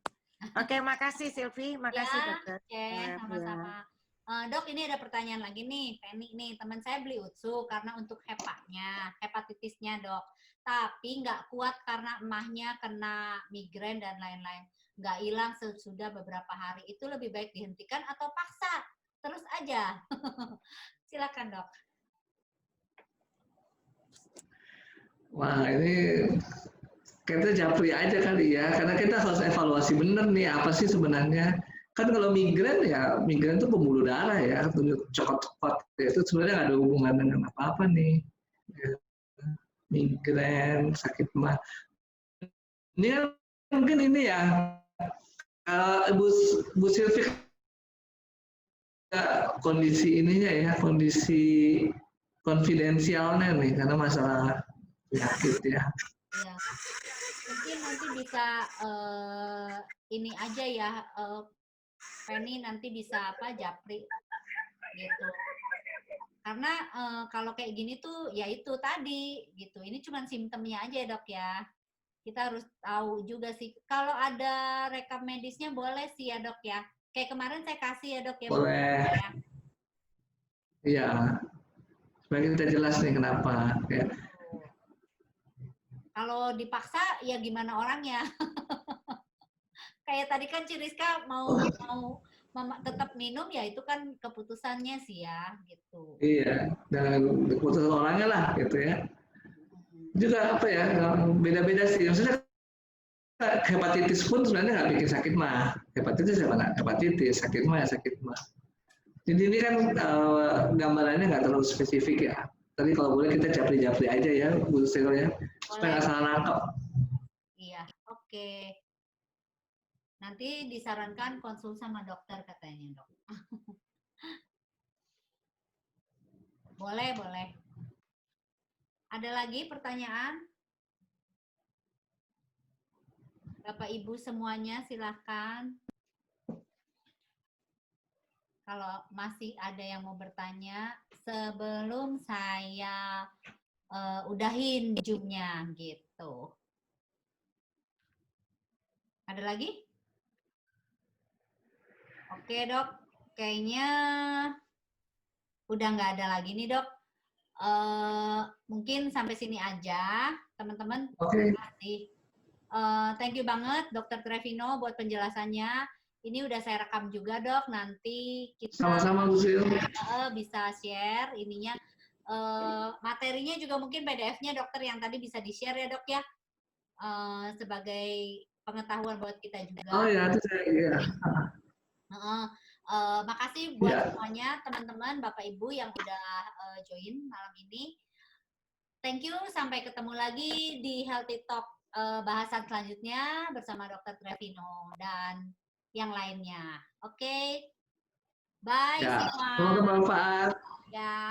Oke, makasih Sylvie, makasih Dokter. Oke, sama-sama. Dok, ini ada pertanyaan lagi nih, Penny nih. Teman saya beli Utsu karena untuk hepatitisnya, Dok. Tapi nggak kuat karena emahnya kena migrain dan lain-lain. Nggak hilang sesudah beberapa hari. Itu lebih baik dihentikan atau paksa? Terus aja. Silakan, Dok. Wah, ini kita japri aja kali ya, karena kita harus evaluasi bener nih apa sih sebenarnya. Kan kalau migrain itu pembuluh darah ya, cokot-cokot itu sebenarnya nggak ada hubungan dengan apa-apa nih. Migrain, sakit mah. Ini kan mungkin ini ya, Bu Silvi kondisi ininya ya, kondisi konfidensialnya nih, karena masalah penyakit ya. Ya. Mungkin nanti bisa ini aja ya, Penny nanti bisa japri gitu. Karena kalau kayak gini tuh ya itu tadi gitu. Ini cuma simptomnya aja, Dok ya. Kita harus tahu juga sih. Kalau ada rekam medisnya boleh sih ya, Dok ya. Kayak kemarin saya kasih ya, Dok ya. Boleh. Ya. Iya. Supaya kita jelas nih kenapa ya. Kalau dipaksa ya gimana orangnya. Kayak tadi kan Ciriska mau tetap minum ya itu kan keputusannya sih ya gitu. Iya, dan keputusan orangnya lah gitu ya. Juga apa ya, beda-beda sih. Maksudnya hepatitis pun sebenarnya nggak bikin sakit mah. Hepatitis ya mana? Hepatitis, sakit mah ya sakit mah. Jadi ini kan gambarannya nggak terlalu spesifik ya. Tadi kalau boleh kita japri-japri aja ya, Bu Sil ya, supaya nggak salah nangkep. Iya, oke. Nanti disarankan konsul sama dokter katanya, Dok. Boleh, boleh. Ada lagi pertanyaan? Bapak Ibu semuanya silahkan. Kalau masih ada yang mau bertanya sebelum saya udahin Zoom-nya gitu. Ada lagi? Oke, Dok. Kayaknya udah nggak ada lagi nih, Dok. Mungkin sampai sini aja, teman-teman. Oke. Terima kasih. Thank you banget, Dr. Trevino, buat penjelasannya. Ini udah saya rekam juga, Dok. Nanti kita sama-sama, Bu Sil. Bisa share ininya. Materinya juga mungkin PDF-nya, Dokter, yang tadi bisa di-share ya, Dok ya. Sebagai pengetahuan buat kita juga. Oh ya, itu saya ya. Makasih buat semuanya teman-teman, Bapak Ibu yang udah join malam ini. Thank you, sampai ketemu lagi di Healthy Talk bahasan selanjutnya bersama Dr. Trevino dan yang lainnya. Oke. Bye Ya, semua. semoga bermanfaat. Ya.